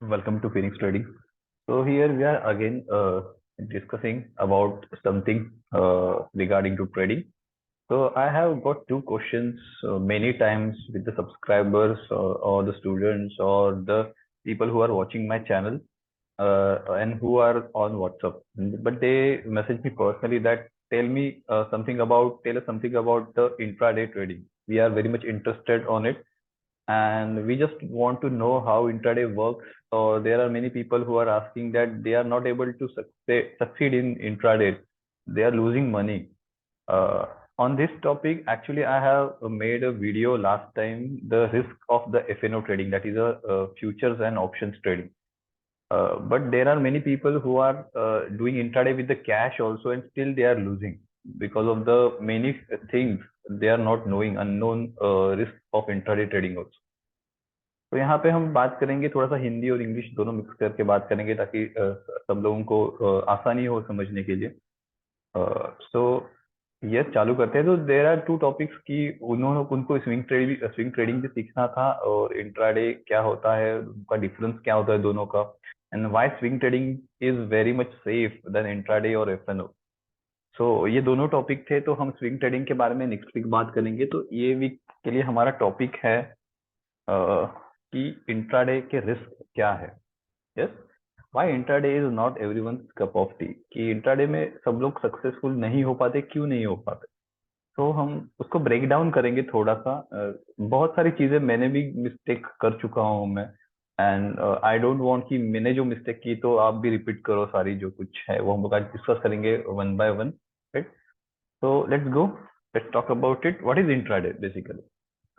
Welcome to Phoenix Trading. So here we are again discussing about something regarding to trading. So I have got two questions many times with the subscribers or the students or the people who are watching my channel and who are on WhatsApp. But they message me personally that tell us something about the intraday trading. We are very much interested on it and we just want to know how intraday works. Or there are many people who are asking that they are not able to succeed in intraday. They are losing money. On this topic, actually, I have made a video last time, the risk of the FNO trading, that is a futures and options trading. But there are many people who are doing intraday with the cash also, and still they are losing because of the many things they are not knowing, unknown risk of intraday trading also. तो यहाँ पे हम बात करेंगे, थोड़ा सा हिंदी और English दोनों मिक्स करके बात करेंगे ताकि सब लोगों को आसानी हो समझने के लिए. सो यस, चालू करते हैं. तो देर आर टू टॉपिक्स कि उनको स्विंग ट्रेडिंग भी सीखना था और इंट्राडे क्या होता है, उनका डिफरेंस क्या होता है दोनों का, and why swing trading is very much safe than intraday और एफएनओ. सो ये दोनों टॉपिक थे. तो हम स्विंग ट्रेडिंग के बारे में नेक्स्ट वीक बात करेंगे. तो ये वीक के लिए हमारा टॉपिक है कि इंट्राडे के रिस्क क्या है. Yes, why intraday is not everyone's cup of T. कि इंट्राडे में सब लोग सक्सेसफुल नहीं हो पाते, क्यों नहीं हो पाते. तो हम उसको ब्रेक डाउन करेंगे थोड़ा सा. बहुत सारी चीजें मैंने भी मिस्टेक कर चुका हूँ मैं, एंड आई डोंट वांट कि मैंने जो मिस्टेक की तो आप भी रिपीट करो. सारी जो कुछ है वो हम लोग आज डिस्कस करेंगे one by one. Right, so let's go. Let's talk about it. What is intraday basically?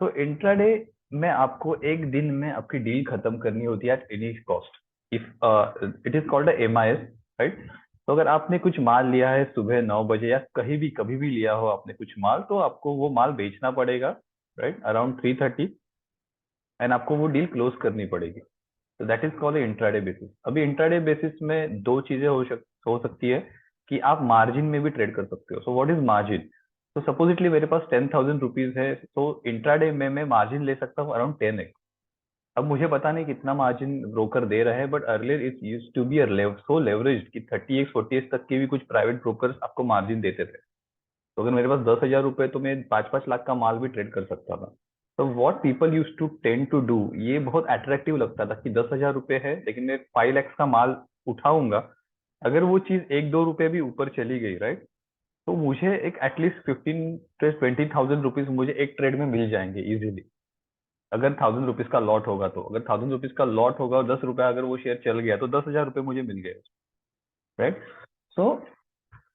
तो इंट्राडे में आपको एक दिन में आपकी डील खत्म करनी होती है at any cost. If it is called MIS, right. तो अगर आपने कुछ माल लिया है सुबह 9 बजे या कहीं भी कभी भी लिया हो आपने कुछ माल, तो आपको वो माल बेचना पड़ेगा, राइट, अराउंड 3:30, एंड आपको वो डील क्लोज करनी पड़ेगी. तो that is called intraday basis. अभी इंट्राडे बेसिस में दो चीजें हो सकती है कि आप मार्जिन में भी ट्रेड कर सकते हो. So what is margin? तो सपोजिटली मेरे पास 10,000 रुपीज है, तो इंट्राडे में मैं मार्जिन ले सकता हूँ अराउंड 10x. अब मुझे पता नहीं कितना मार्जिन ब्रोकर दे रहा है, but earlier it used to be so leveraged कि 30x 40x तक के भी कुछ प्राइवेट ब्रोकर्स आपको मार्जिन देते थे. तो अगर मेरे पास 10,000 रुपए, तो मैं 5-5 लाख का माल भी ट्रेड कर सकता था. तो what people use to tend to do, ये बहुत अट्रैक्टिव लगता था कि 10,000 रुपए है लेकिन मैं 5 lakhs का माल उठाऊंगा. अगर वो चीज 1-2 रुपए भी ऊपर चली गई, राइट, तो मुझे एक एटलीस्ट 15 to 20,000 रुपीज मुझे एक ट्रेड में मिल जाएंगे इजीली. अगर 1,000 रुपीज का लॉट होगा, तो अगर 1,000 रुपीज का लॉट होगा और 10 रुपए अगर वो शेयर चल गया, तो 10,000 रुपए मुझे मिल गए, right. So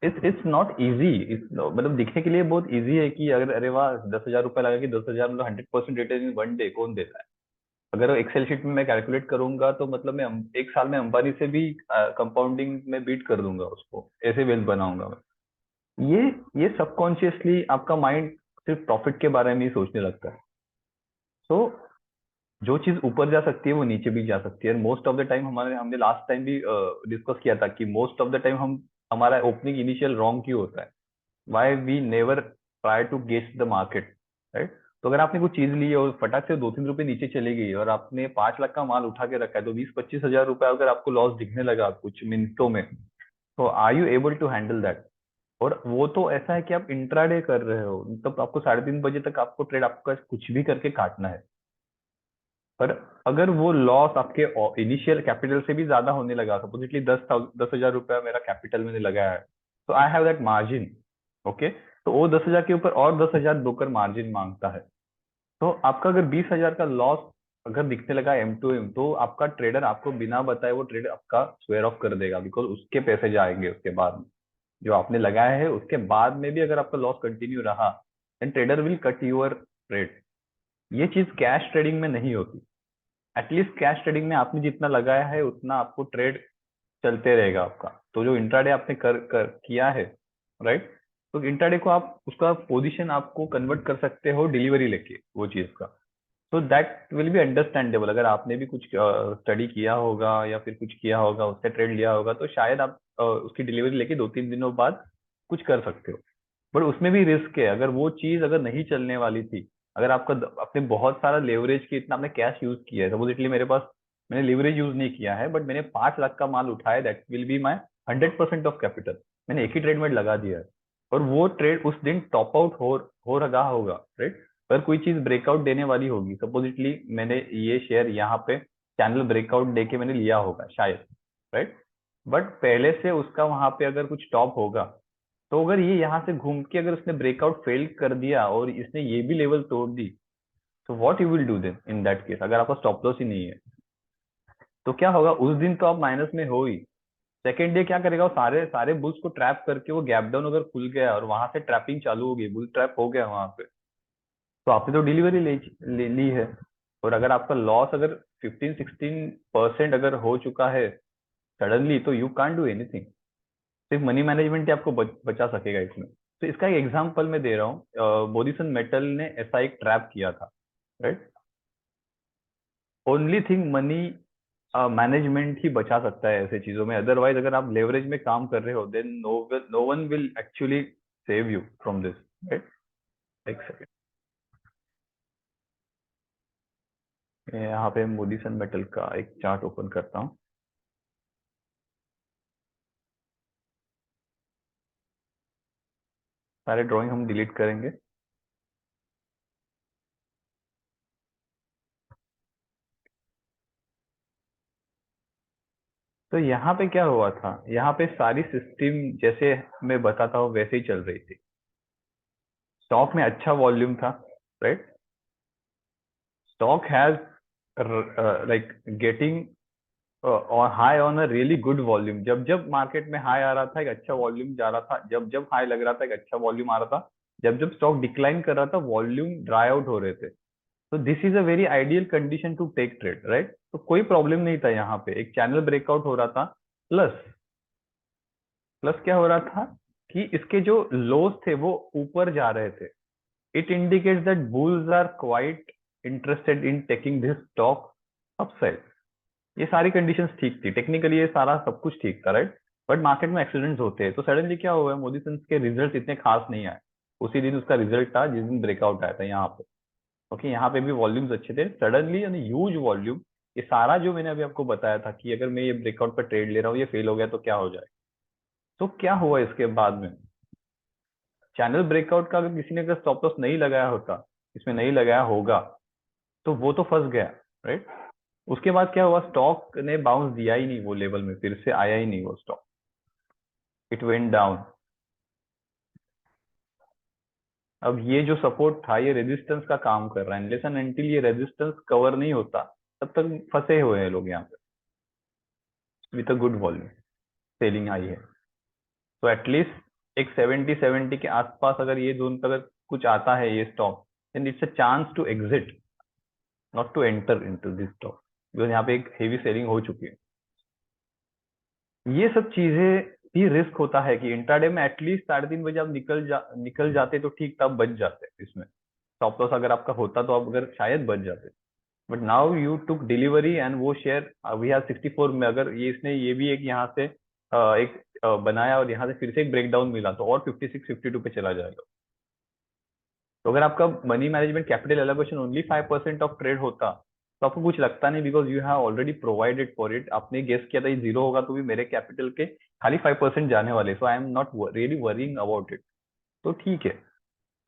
it's not easy. मतलब दिखने के लिए बहुत इजी है कि अगर अरे वाह 10,000 रुपए लगा कि 10,000 मतलब 100% रिटर्न इन वन डे कौन देता है. अगर एक्सेल शीट में मैं कैलकुलेट करूंगा तो मतलब मैं एक साल में अंबानी से भी कंपाउंडिंग में बीट कर दूंगा उसको, ऐसे वेल्थ बनाऊंगा मैं. ये सबकॉन्शियसली आपका माइंड सिर्फ प्रॉफिट के बारे में ही सोचने लगता है. सो जो चीज ऊपर जा सकती है वो नीचे भी जा सकती है. मोस्ट ऑफ द टाइम हमने लास्ट टाइम भी डिस्कस किया था कि मोस्ट ऑफ द टाइम हमारा ओपनिंग इनिशियल रॉन्ग क्यों होता है. Why we never try to guess the market, right. तो अगर आपने कुछ चीज ली है और फटाक से 2-3 रुपए नीचे चली गई और आपने 5 लाख का माल उठा के रखा है, तो 20-25 हजार रुपए अगर आपको लॉस दिखने लगा कुछ मिनटों में, तो are you able to handle that. और वो तो ऐसा है कि आप इंट्राडे कर रहे हो, मतलब आपको 3:30 बजे तक आपको ट्रेड आपका कुछ भी करके काटना है. पर अगर वो लॉस आपके इनिशियल कैपिटल से भी ज्यादा होने लगा, सपोजिटली 10,000 रुपया मेरा कैपिटल मैंने लगाया है, तो I have that margin. Okay, तो वो 10,000 के ऊपर और 10,000 ब्रोकर मार्जिन मांगता है. तो आपका अगर 20,000 का लॉस अगर दिखने लगा एम टू एम, तो आपका ट्रेडर आपको बिना बताए वो ट्रेड आपका स्वेयर ऑफ कर देगा, बिकॉज उसके पैसे जाएंगे उसके बाद में. जो आपने लगाया है उसके बाद में भी अगर आपका लॉस कंटिन्यू रहा, then trader will cut your trade. ये चीज कैश ट्रेडिंग में नहीं होती. एटलीस्ट कैश ट्रेडिंग में आपने जितना लगाया है उतना आपको ट्रेड चलते रहेगा आपका. तो जो इंट्राडे आपने कर किया है, राइट, तो इंट्राडे को आप उसका पोजीशन आपको कन्वर्ट कर सकते हो डिलीवरी लेके वो चीज का. तो दैट विल बी अंडरस्टैंडेबल. अगर आपने भी कुछ स्टडी किया होगा या फिर कुछ किया होगा, उससे ट्रेड लिया होगा, तो शायद आप उसकी डिलीवरी लेके 2-3 दिनों बाद कुछ कर सकते हो. बट उसमें भी रिस्क है. अगर वो चीज अगर नहीं चलने वाली थी, अगर आपका आपने बहुत सारा लेवरेज की, इतना आपने कैश यूज किया है, सपोजिटली मेरे पास मैंने लिवरेज यूज नहीं किया है, बट मैंने 5 लाख का माल उठाया, that will be my 100% of capital. मैंने एक ही ट्रेड में लगा दिया है, और वो ट्रेड उस दिन टॉप आउट हो रहा होगा, राइट। पर कोई चीज ब्रेकआउट देने वाली होगी, सपोजिटली मैंने ये शेयर यहाँ पे चैनल ब्रेकआउट दे के मैंने लिया होगा शायद, राइट। बट पहले से उसका वहां पे अगर कुछ टॉप होगा, तो अगर ये यहाँ से घूम के अगर उसने ब्रेकआउट फेल कर दिया और इसने ये भी लेवल तोड़ दी, तो what you will do then in that case, अगर आपका स्टॉप लॉस ही नहीं है, तो क्या होगा, उस दिन तो आप माइनस में हो ही। सेकेंड डे क्या करेगा, वो सारे सारे बुल्स को ट्रैप करके वो गैप डाउन अगर खुल गया और वहां से ट्रैपिंग चालू हो गई, बुल ट्रैप हो गया वहां पे, तो आपने तो डिलीवरी ली है। और अगर आपका लॉस अगर 15-16% अगर हो चुका है सडनली, तो यू कांट डू एनीथिंग। सिर्फ मनी मैनेजमेंट ही आपको बचा सकेगा इसमें। तो इसका एक एग्जांपल मैं दे रहा हूँ, बोरिसन मेटल ने ऐसा एक ट्रैप किया था, right. Only thing money management ही बचा सकता है ऐसे चीजों में, अदरवाइज अगर आप लेवरेज में काम कर रहे हो, then no one will actually save you from this, right. एक सेकेंड, यहाँ पे मोदीसन मेटल का एक चार्ट ओपन करता हूँ। सारे ड्राइंग हम डिलीट करेंगे। तो यहाँ पे क्या हुआ था, यहाँ पे सारी सिस्टम जैसे मैं बताता हूँ वैसे ही चल रही थी। स्टॉक में अच्छा वॉल्यूम था, right. Stock has like getting और high on a really good volume. जब जब मार्केट में हाई आ रहा था, एक अच्छा वॉल्यूम जा रहा था, जब जब हाई लग रहा था, एक अच्छा वॉल्यूम आ रहा था, जब जब स्टॉक डिक्लाइन कर रहा था, वॉल्यूम ड्राई आउट हो रहे थे। तो this is a very ideal condition to take trade, right. तो कोई प्रॉब्लम नहीं था, यहाँ पे एक चैनल ब्रेकआउट हो रहा था। प्लस प्लस क्या हो रहा था कि इसके जो लोस थे वो ऊपर जा रहे थे। It indicates that bulls are quite interested in taking this stock upside. ये सारी कंडीशंस ठीक थी, टेक्निकली ये सारा सब कुछ ठीक था, राइट। बट मार्केट में एक्सीडेंट्स होते हैं, तो सडनली क्या हुआ, मोदी सन्स के रिजल्ट इतने खास नहीं आए। उसी दिन उसका रिजल्ट था जिस दिन ब्रेकआउट आया था यहाँ पे। ओके, यहाँ पे भी वॉल्यूम्स अच्छे थे, सडनली यानी ह्यूज वॉल्यूम। ये सारा जो मैंने अभी आपको बताया था कि अगर मैं ये ब्रेकआउट पर ट्रेड ले रहा हूँ, ये फेल हो गया तो क्या हो जाए। तो क्या हुआ इसके बाद में, चैनल ब्रेकआउट का अगर किसी ने अगर स्टॉप लॉस नहीं लगाया होता, इसमें नहीं लगाया होगा, तो वो तो फंस गया, राइट। उसके बाद क्या हुआ, स्टॉक ने बाउंस दिया ही नहीं वो लेवल में, फिर से आया ही नहीं वो स्टॉक, इट वेंट डाउन। अब ये जो सपोर्ट था, ये रेजिस्टेंस का काम कर रहा है, लेकिन अनटिल ये रेजिस्टेंस कवर नहीं होता, तब तक फंसे हुए हैं लोग यहाँ पे with a good volume, selling आई है। तो एटलीस्ट एक 70-70 के आसपास अगर ये जोन पर अगर कुछ आता है ये stock, then it's a chance to exit, not to enter into this stock, because यहाँ पे एक हेवी सेलिंग हो चुकी है। ये सब चीजें भी रिस्क होता है कि इंट्राडे में एटलीस्ट 3:30 बजे आप निकल जाते तो ठीक था, बच जाते इसमें। स्टॉप लॉस अगर आपका होता तो आप अगर शायद बच जाते। But now you took delivery and वो शेयर वी हैव 64 में, अगर ये इसने ये भी एक यहाँ से एक बनाया और यहाँ से फिर से एक ब्रेकडाउन मिला, तो और 56-52 पे चला जाएगा। तो अगर आपका money management capital allocation only 5% of trade होता, तो आपको कुछ लगता नहीं, because you have already provided for it. आपने गेस किया था ये जीरो होगा, तो भी मेरे कैपिटल के खाली 5% जाने वाले, so I am not really worrying about it. तो ठीक है।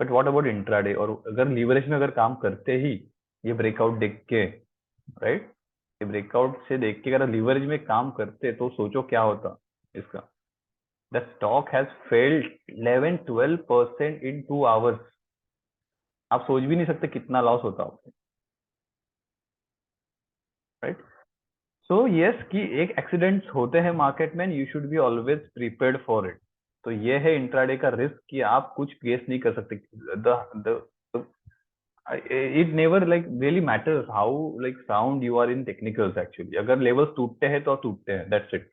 बट व्हाट अबाउट इंट्राडे, और अगर लीवरेज में अगर काम करते ही ये ब्रेकआउट देख के, राइट, ये ब्रेकआउट से देख के अगर लीवरेज में काम करते, तो सोचो क्या होता इसका। The stock has failed 11-12% in 2 hours. आप सोच भी नहीं सकते कितना लॉस होता आपको, राइट। सो यस, कि एक एक्सीडेंट्स होते हैं मार्केट में, you should be always prepared for it. तो ये है इंट्राडे का रिस्क कि आप कुछ गेस नहीं कर सकते। The it never like really matters how like sound you are in technicals. Actually अगर लेवल्स टूटते हैं तो टूटते हैं, दैट्स इट।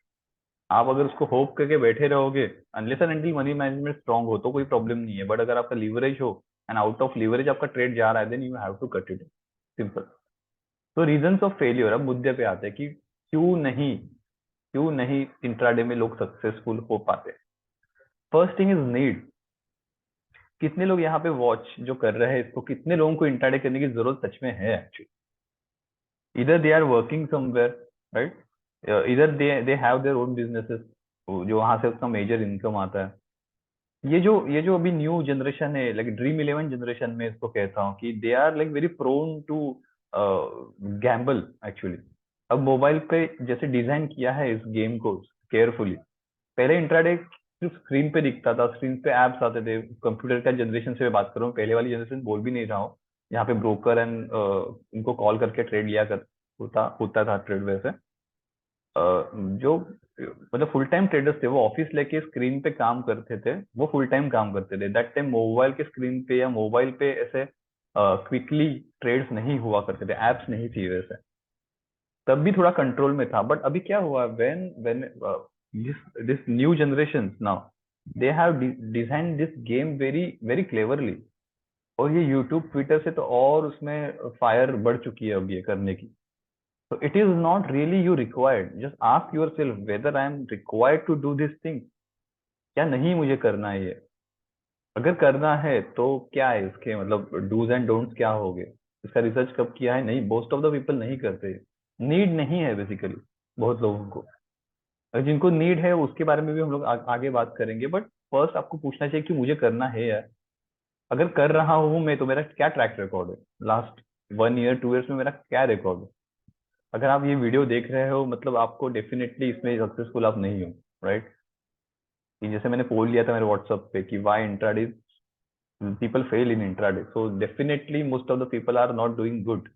आप अगर उसको होप करके बैठे रहोगे, unless and until money management strong हो, तो कोई प्रॉब्लम नहीं है। बट अगर आपका लीवरेज हो एंड आउट ऑफ लीवरेज आपका ट्रेड जा रहा है, then you have to cut it, simple. तो रीजंस ऑफ फेलियर, अब मुद्दे पे आते हैं कि क्यों नहीं इंट्राडे में लोग सक्सेसफुल हो पाते। First thing is need. कितने लोग यहाँ पे वॉच जो कर रहे हैं इसको, कितने लोगों को इंट्राडे करने की जरूरत सच में है एक्चुअली। इधर they are working somewhere, right? इधर they have their own businesses, जो वहां से उसका मेजर इनकम आता है। ये जो अभी न्यू जनरेशन है, लाइक ड्रीम इलेवन जनरेशन में इसको कहता हूँ कि they are like very prone to gamble actually. अब मोबाइल पे जैसे डिजाइन किया है इस गेम को केयरफुली, पहले इंट्राडे सिर्फ स्क्रीन पे दिखता था, स्क्रीन पे एप्स आते थे। कंप्यूटर का जनरेशन से मैं बात कर रहा हूँ, पहले वाली जनरेशन बोल भी नहीं रहा हूँ, यहाँ पे ब्रोकर एंड उनको कॉल करके ट्रेड लिया कर होता होता था ट्रेड वैसे। जो मतलब फुल टाइम ट्रेडर्स थे वो ऑफिस लेके स्क्रीन पे काम करते थे, वो फुल टाइम काम करते थे। दैट टाइम मोबाइल के स्क्रीन पे या मोबाइल पे ऐसे क्विकली ट्रेड्स नहीं हुआ करते थे, एप्स नहीं थी वैसे, तब भी थोड़ा कंट्रोल में था। बट अभी क्या हुआ, when this new generation now, they have design this game very very cleverly. और ये यूट्यूब ट्विटर से तो और उसमें फायर बढ़ चुकी है अब ये करने की। So it is not really you required. Just ask yourself whether I am required to do this thing. क्या नहीं मुझे करना है ये? अगर करना है तो क्या है इसके मतलब डूज एंड डोंट्स क्या होंगे? इसका रिसर्च कब किया है? नहीं, मोस्ट ऑफ द पीपल नहीं करते। नीड नहीं है बेसिकली बहुत लोगों को। अगर जिनको नीड है उसके बारे में भी हम लोग आगे बात करेंगे, बट फर्स्ट आपको पूछना चाहिए कि मुझे करना है यार। अगर कर रहा हूँ मैं तो मेरा क्या ट्रैक रिकॉर्ड है, लास्ट 1 ईयर 2 ईयर्स में मेरा क्या रिकॉर्ड है? अगर आप ये वीडियो देख रहे हो मतलब आपको डेफिनेटली इसमें सक्सेसफुल आप नहीं हो, राइट? कि जैसे मैंने पोल लिया था मेरे व्हाट्सएप पे कि why intraday people fail in intraday, so definitely most of the people are not doing good,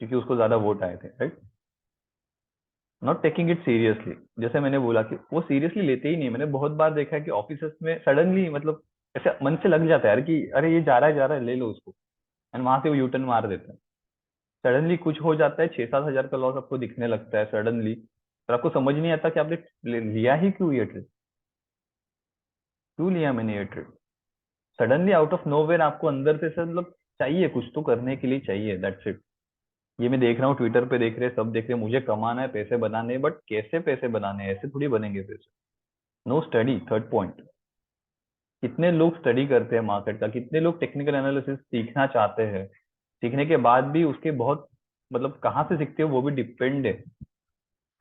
क्योंकि उसको ज्यादा वोट आए थे, right? Not taking it seriously. जैसे मैंने बोला कि वो सीरियसली लेते ही नहीं। मैंने बहुत बार देखा है कि ऑफिस में सडनली मतलब ऐसे मन से लग जाता है यार कि अरे ये जा रहा है ले लो उसको, एंड वहां से वो यूटर्न मार देते हैं। सडनली कुछ हो जाता है, 6-7 हजार का लॉस आपको दिखने लगता है सडनली, और आपको समझ नहीं आता कि आपने लिया ही क्यों ये ट्रेड, क्यों लिया मैंने ये trade. Suddenly out of nowhere आपको अंदर से मतलब चाहिए, कुछ तो करने के लिए चाहिए, दैट्स इट। ये मैं देख रहा हूँ ट्विटर पे, देख रहे सब देख रहे, मुझे कमाना है, पैसे बनाने हैं, बट कैसे पैसे बनाने हैं? ऐसे थोड़ी बनेंगे पैसे। No study, third point. कितने लोग स्टडी करते हैं मार्केट का, कितने लोग टेक्निकल एनालिसिस सीखना चाहते हैं, सीखने के बाद भी उसके बहुत मतलब कहाँ से सीखते हो वो भी डिपेंड है।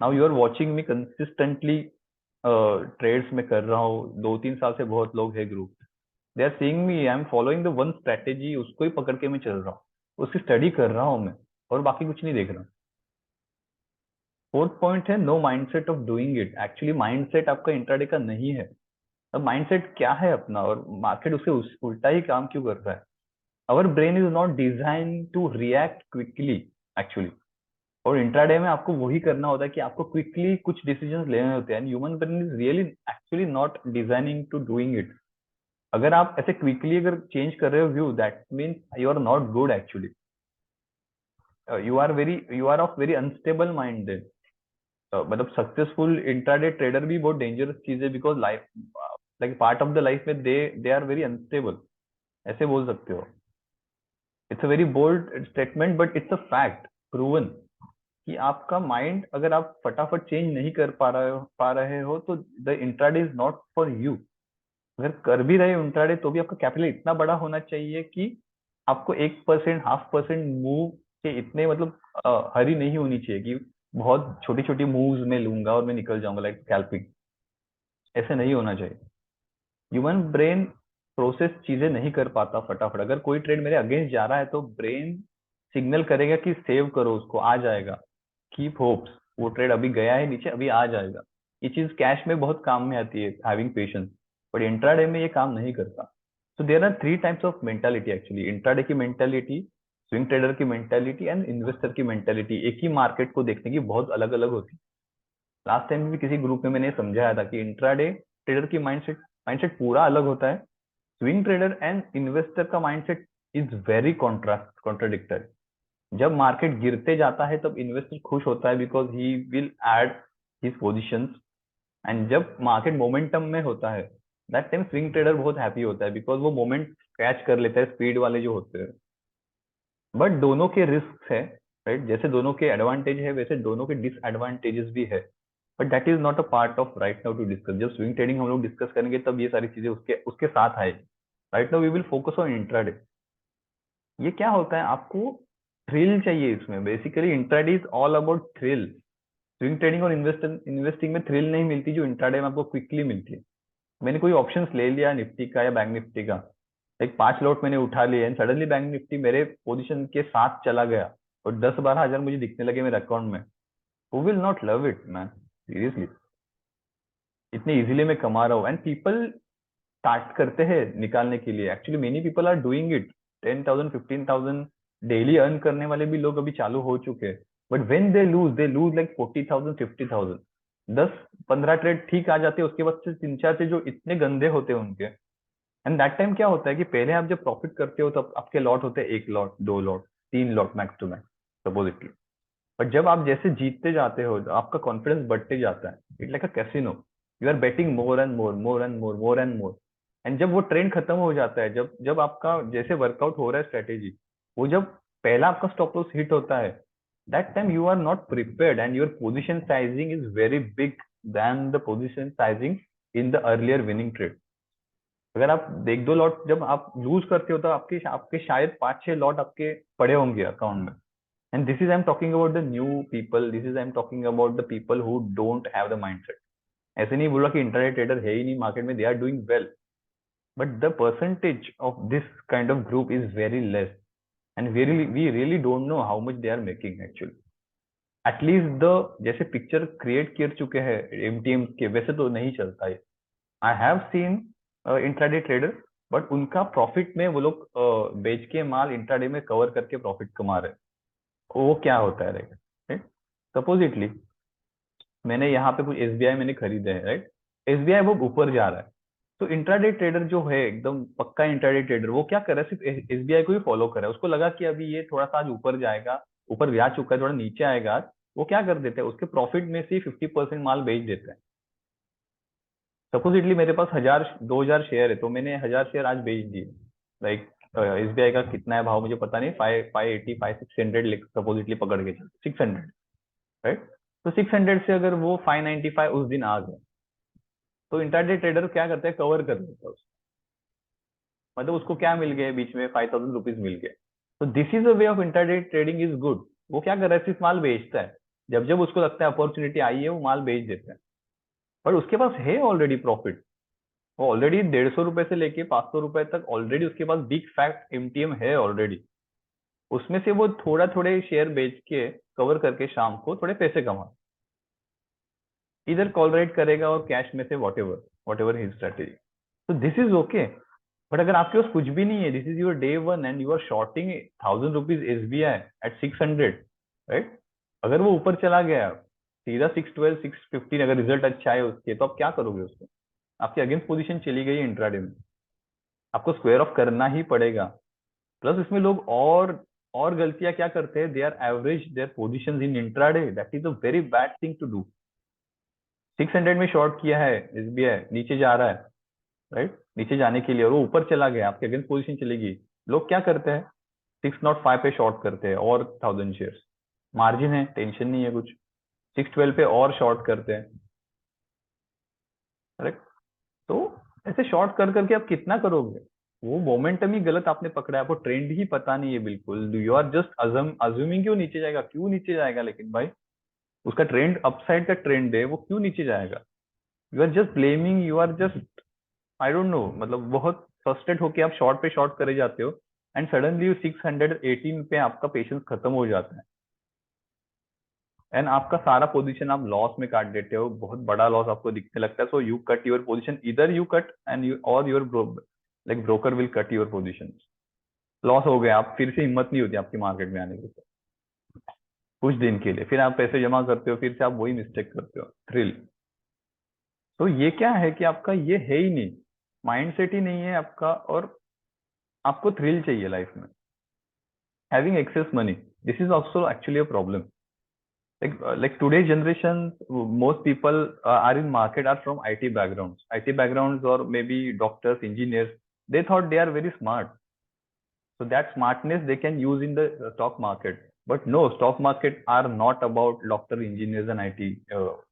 Now you are watching me consistently, trades में कर रहा हूँ 2-3 साल से, बहुत लोग है group, they are seeing me, I am following the one strategy, उसको ही पकड़ के मैं चल रहा हूँ, उसकी स्टडी कर रहा हूँ मैं, और बाकी कुछ नहीं देख रहा। फोर्थ पॉइंट है no mindset of doing it. Actually mindset आपका इंट्राडे का नहीं है। अब माइंडसेट क्या है अपना, और मार्केट उससे उल्टा ही काम क्यों कर रहा है? Our brain is not design to react quickly actually. और इंट्राडे में आपको वही करना होता है कि आपको क्विकली कुछ डिसीजंस लेने होते हैं। Human brain is really actually not designing to doing it. अगर आप ऐसे क्विकली अगर चेंज कर रहे हो view, that means you are not good actually. You are of very unstable mind then. मतलब सक्सेसफुल इंट्राडे ट्रेडर भी बहुत डेंजरस चीज है, because life like part of the life में दे आर वेरी अनस्टेबल, ऐसे बोल सकते हो। It's a very bold statement but it's a fact, proven, कि आपका माइंड अगर आप फटाफट चेंज नहीं कर पा रहे हो तो the intraday is not for you. अगर कर भी रहे हो इंट्राडे तो भी आपका कैपिटल इतना बड़ा होना चाहिए कि आपको 1%, 0.5% मूव के इतने मतलब हरी नहीं होनी चाहिए कि बहुत छोटी छोटी मूव्स में लूंगा और मैं निकल जाऊंगा, लाइक स्कैल्पिंग। ऐसे नहीं होना चाहिए। ह्यूमन ब्रेन प्रोसेस चीजें नहीं कर पाता फटाफट। अगर कोई ट्रेड मेरे अगेंस्ट जा रहा है तो ब्रेन सिग्नल करेगा कि सेव करो उसको, आ जाएगा, कीप होप्स, वो ट्रेड अभी गया है नीचे, अभी आ जाएगा। ये चीज कैश में बहुत काम में आती है, हैविंग पेशेंस, बट इंट्राडे में ये काम नहीं करता। तो there are 3 types of mentality actually, intraday की मेंटालिटी, स्विंग ट्रेडर की मेंटालिटी एंड इन्वेस्टर की मेंटालिटी। एक ही मार्केट को देखने की बहुत अलग अलग होती है। लास्ट टाइम भी किसी ग्रुप में मैंने समझाया था कि इंट्राडे ट्रेडर की माइंडसेट माइंडसेट पूरा अलग होता है। स्विंग ट्रेडर एंड इन्वेस्टर का माइंडसेट इज वेरी कॉन्ट्राडिक्टरी। जब मार्केट गिरते जाता है तब इन्वेस्टर खुश होता है because he will add his positions, and जब मार्केट मोमेंटम में होता है दैट टाइम स्विंग ट्रेडर बहुत हैप्पी होता है बिकॉज वो मोमेंट कैच कर लेता है, स्पीड वाले जो होते हैं। बट दोनों के रिस्क है, राइट? जैसे दोनों के एडवांटेज है वैसे दोनों के डिसएडवांटेजेस भी है, but that is not a part of right now to discuss. जब स्विंग ट्रेडिंग हम लोग डिस्कस करेंगे तब ये सारी चीजें उसके उसके साथ आएगी। Right now we will focus on intraday. ये क्या होता है, आपको थ्रिल चाहिए इसमें। Basically intraday is all about thrill. Swing trading और इन्वेस्टिंग में थ्रिल नहीं मिलती जो इंट्राडे में आपको क्विकली मिलती है। मैंने कोई ऑप्शंस ले लिया निफ्टी का या बैंक निफ्टी का, एक 5 लॉट मैंने उठा लिए एंड सडनली बैंक निफ्टी मेरे पोजीशन के साथ चला गया और 10-12 हजार मुझे दिखने लगे मेरे अकाउंट में, who will not love it man, seriously. इतने इजीली मैं कमा रहा हूँ एंड पीपल स्टार्ट करते हैं निकालने के लिए, actually many people are doing it. 10,000 15,000 daily earn करने वाले भी लोग अभी चालू हो चुके हैं, but when they lose like 40,000 50,000। 10-15 trade ठीक आ जाते हैं, उसके बाद से 3-4 से जो इतने गंदे होते हैं उनके। एंड दैट टाइम क्या होता है कि पहले आप जब प्रॉफिट करते हो तब आपके लॉट होते हैं 1 lot 2 lot 3 lot max to max supposedly. But जब आप जैसे जीतते जाते हो तो आपका कॉन्फिडेंस बढ़ते जाता है, it like a casino, you are betting more and more more and more more and more. And जब वो ट्रेंड खत्म हो जाता है, जब जब आपका जैसे वर्कआउट हो रहा है स्ट्रेटेजी, वो जब पहला आपका स्टॉप लॉस हिट होता है, that time you are not prepared and your position sizing is very big then the position sizing in the earlier winning trade. अगर आप 1-2 लॉट जब आप लूज करते हो तो आपके आपके शायद 5-6 लॉट आपके पड़े होंगे अकाउंट में। And this is I'm talking about the new people. This is I'm talking about the people who don't have the mindset. ऐसे नहीं बोला कि इंटरनेट ट्रेडर है ही नहीं मार्केट में, they are doing well, but the percentage of this kind of group is very less, and we really don't know how much they are making actually. At least the जैसे picture create कर चुके हैं MTM के वैसे तो नहीं चलता है। I have seen intraday trader, but उनका प्रॉफिट में वो लोग बेच के माल इंट्राडे में कवर करके प्रॉफिट कमा रहे हैं। वो क्या होता है राइट? सपोजिटली मैंने यहाँ पे कुछ एसबीआई मैंने खरीदे हैं राइट, एसबीआई वो ऊपर जा रहा है, तो इंट्राडे ट्रेडर जो है एकदम पक्का इंट्राडे ट्रेडर वो क्या कर रहा है, सिर्फ एसबीआई को ही फॉलो कर रहा है। उसको लगा कि अभी ये थोड़ा सा आज ऊपर जाएगा, ऊपर भी आ चुका है, थोड़ा नीचे आएगा आज, वो क्या कर देते हैं उसके प्रॉफिट में से 50% माल बेच देते हैं। सपोजिटली मेरे पास 1000 2,000 शेयर है, तो मैंने 1000 शेयर आज बेच दिए। लाइक एसबीआई का कितना है भाव मुझे पता नहीं, 580 5 600 सपोजिटली पकड़ के चल 600 राइट। तो 600 से अगर वो 595 उस दिन आ गए, तो इंटरडे ट्रेडर क्या करते हैं, कवर कर देता है उसको। मतलब उसको क्या मिल गया बीच में, 5,000 रुपीज मिल गए। तो this is a way of intraday trading is good. वो क्या कर रहा है, सिर्फ माल बेचता है, जब जब उसको लगता है अपॉर्चुनिटी आई है वो माल बेच देता है, पर उसके पास है ऑलरेडी प्रॉफिट। वो ऑलरेडी 150 रुपए से लेके 500 रुपए तक ऑलरेडी उसके पास बिग फैक्ट एमटीएम है ऑलरेडी। उसमें से वो थोड़ा थोड़े शेयर बेच के कवर करके शाम को थोड़े पैसे कमा, इधर कॉल राइट करेगा और कैश में से वॉट एवर हिज स्ट्रेटेजी। तो दिस इज ओके। बट अगर आपके पास कुछ भी नहीं है, this is your day one and you are shorting 1,000 rupees SBI at 600 right, अगर वो ऊपर चला गया सीधा 612 615, अगर रिजल्ट अच्छा है उसके, तो आप क्या करोगे उसको? आपकी अगेंस्ट पोजीशन चली गई इंट्राडे में, आपको स्क्वायर ऑफ करना ही पड़ेगा। प्लस इसमें लोग और गलतियां क्या करते हैं, they are average their positions in intraday, that is a very bad thing to do. 600 में शॉर्ट किया है एसबीआई, नीचे जा रहा है राइट, नीचे जाने के लिए, और वो ऊपर चला गया, आपके अगेंस्ट पोजीशन चलेगी, लोग क्या करते हैं 605 पे शॉर्ट करते हैं और 1,000 शेयर्स, मार्जिन है टेंशन नहीं है कुछ, 612 पे और शॉर्ट करते हैं करेक्ट। तो ऐसे शॉर्ट कर करके आप कितना करोगे? वो मोमेंटम ही गलत आपने पकड़ा है, आपको ट्रेंड ही पता नहीं है बिल्कुल, यू आर जस्ट अज्यूमिंग क्यों नीचे जाएगा, क्यों नीचे जाएगा, लेकिन भाई उसका ट्रेंड अपसाइड का ट्रेंड है, वो क्यों नीचे जाएगा? You are just blaming, you are just I don't know, मतलब बहुत फ्रस्ट्रेट होके आप शॉर्ट पे शॉर्ट करे जाते हो एंड सडनली 618 पे आपका पेशेंस खत्म हो जाता है एंड आपका सारा पोजीशन आप लॉस में काट देते हो, बहुत बड़ा लॉस आपको दिखने लगता है। So you cut your position, इधर यू कट एंड यू और your like broker will cut your position. Loss हो गया, आप फिर से हिम्मत नहीं होती आपकी मार्केट में आने की कुछ दिन के लिए, फिर आप पैसे जमा करते हो, फिर से आप वही मिस्टेक करते हो, थ्रिल। तो ये क्या है कि आपका ये है ही नहीं, माइंडसेट ही नहीं है आपका, और आपको थ्रिल चाहिए लाइफ में। Having excess money, this is also actually a problem. like today's generation, most people are in market are from IT backgrounds or maybe doctors, engineers. They thought they are very smart, so that smartness they can use in the stock market. But no, stock market are not about doctor, engineers and IT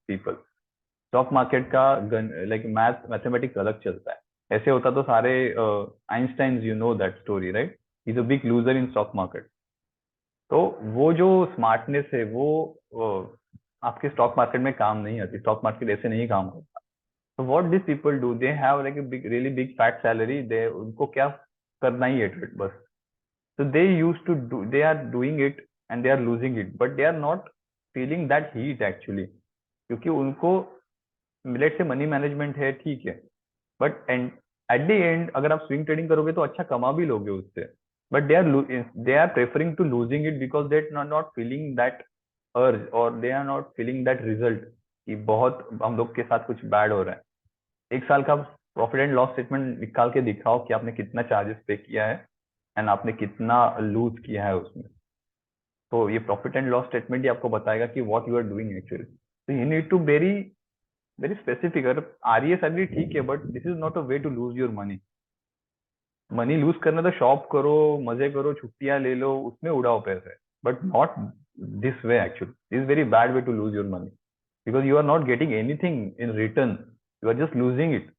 people. Stock market का like mathematics अलग चलता है। ऐसे होता तो सारे Einstein, you know that story right, is a big loser in stock market. तो वो जो स्मार्टनेस है वो आपके स्टॉक मार्केट में काम नहीं आती, स्टॉक मार्केट ऐसे नहीं काम करता। तो what this people do, they have like big really big fat salary, they उनको क्या करना ही है ट्रेड बस। तो they use to do, they are doing it and they are losing it, but they are not feeling that heat actually, क्योंकि उनको late से मनी मैनेजमेंट है ठीक है, but and at the end अगर आप स्विंग ट्रेडिंग करोगे तो अच्छा कमा भी लोगे उससे, but they are preferring to losing it because they are not feeling that urge, और they are not feeling that result कि बहुत हम लोग के साथ कुछ बैड हो रहा है। एक साल का प्रॉफिट एंड लॉस स्टेटमेंट निकाल के दिखाओ कि आपने कितना चार्जेस पे किया है एंड आपने कितना लूज किया है उसमें। तो ये प्रॉफिट एंड लॉस स्टेटमेंट ही आपको बताएगा कि what you are doing actually. तो you need to very very specific. अगर आरईए सैलरी ठीक है, but this is not a way to lose your money. Money lose करना तो शॉप करो, मजे करो, छुट्टियां ले लो, उसमें उड़ाओ पैसे, but not this way actually. This is very bad way to lose your money because you are not getting anything in return, you are just losing it.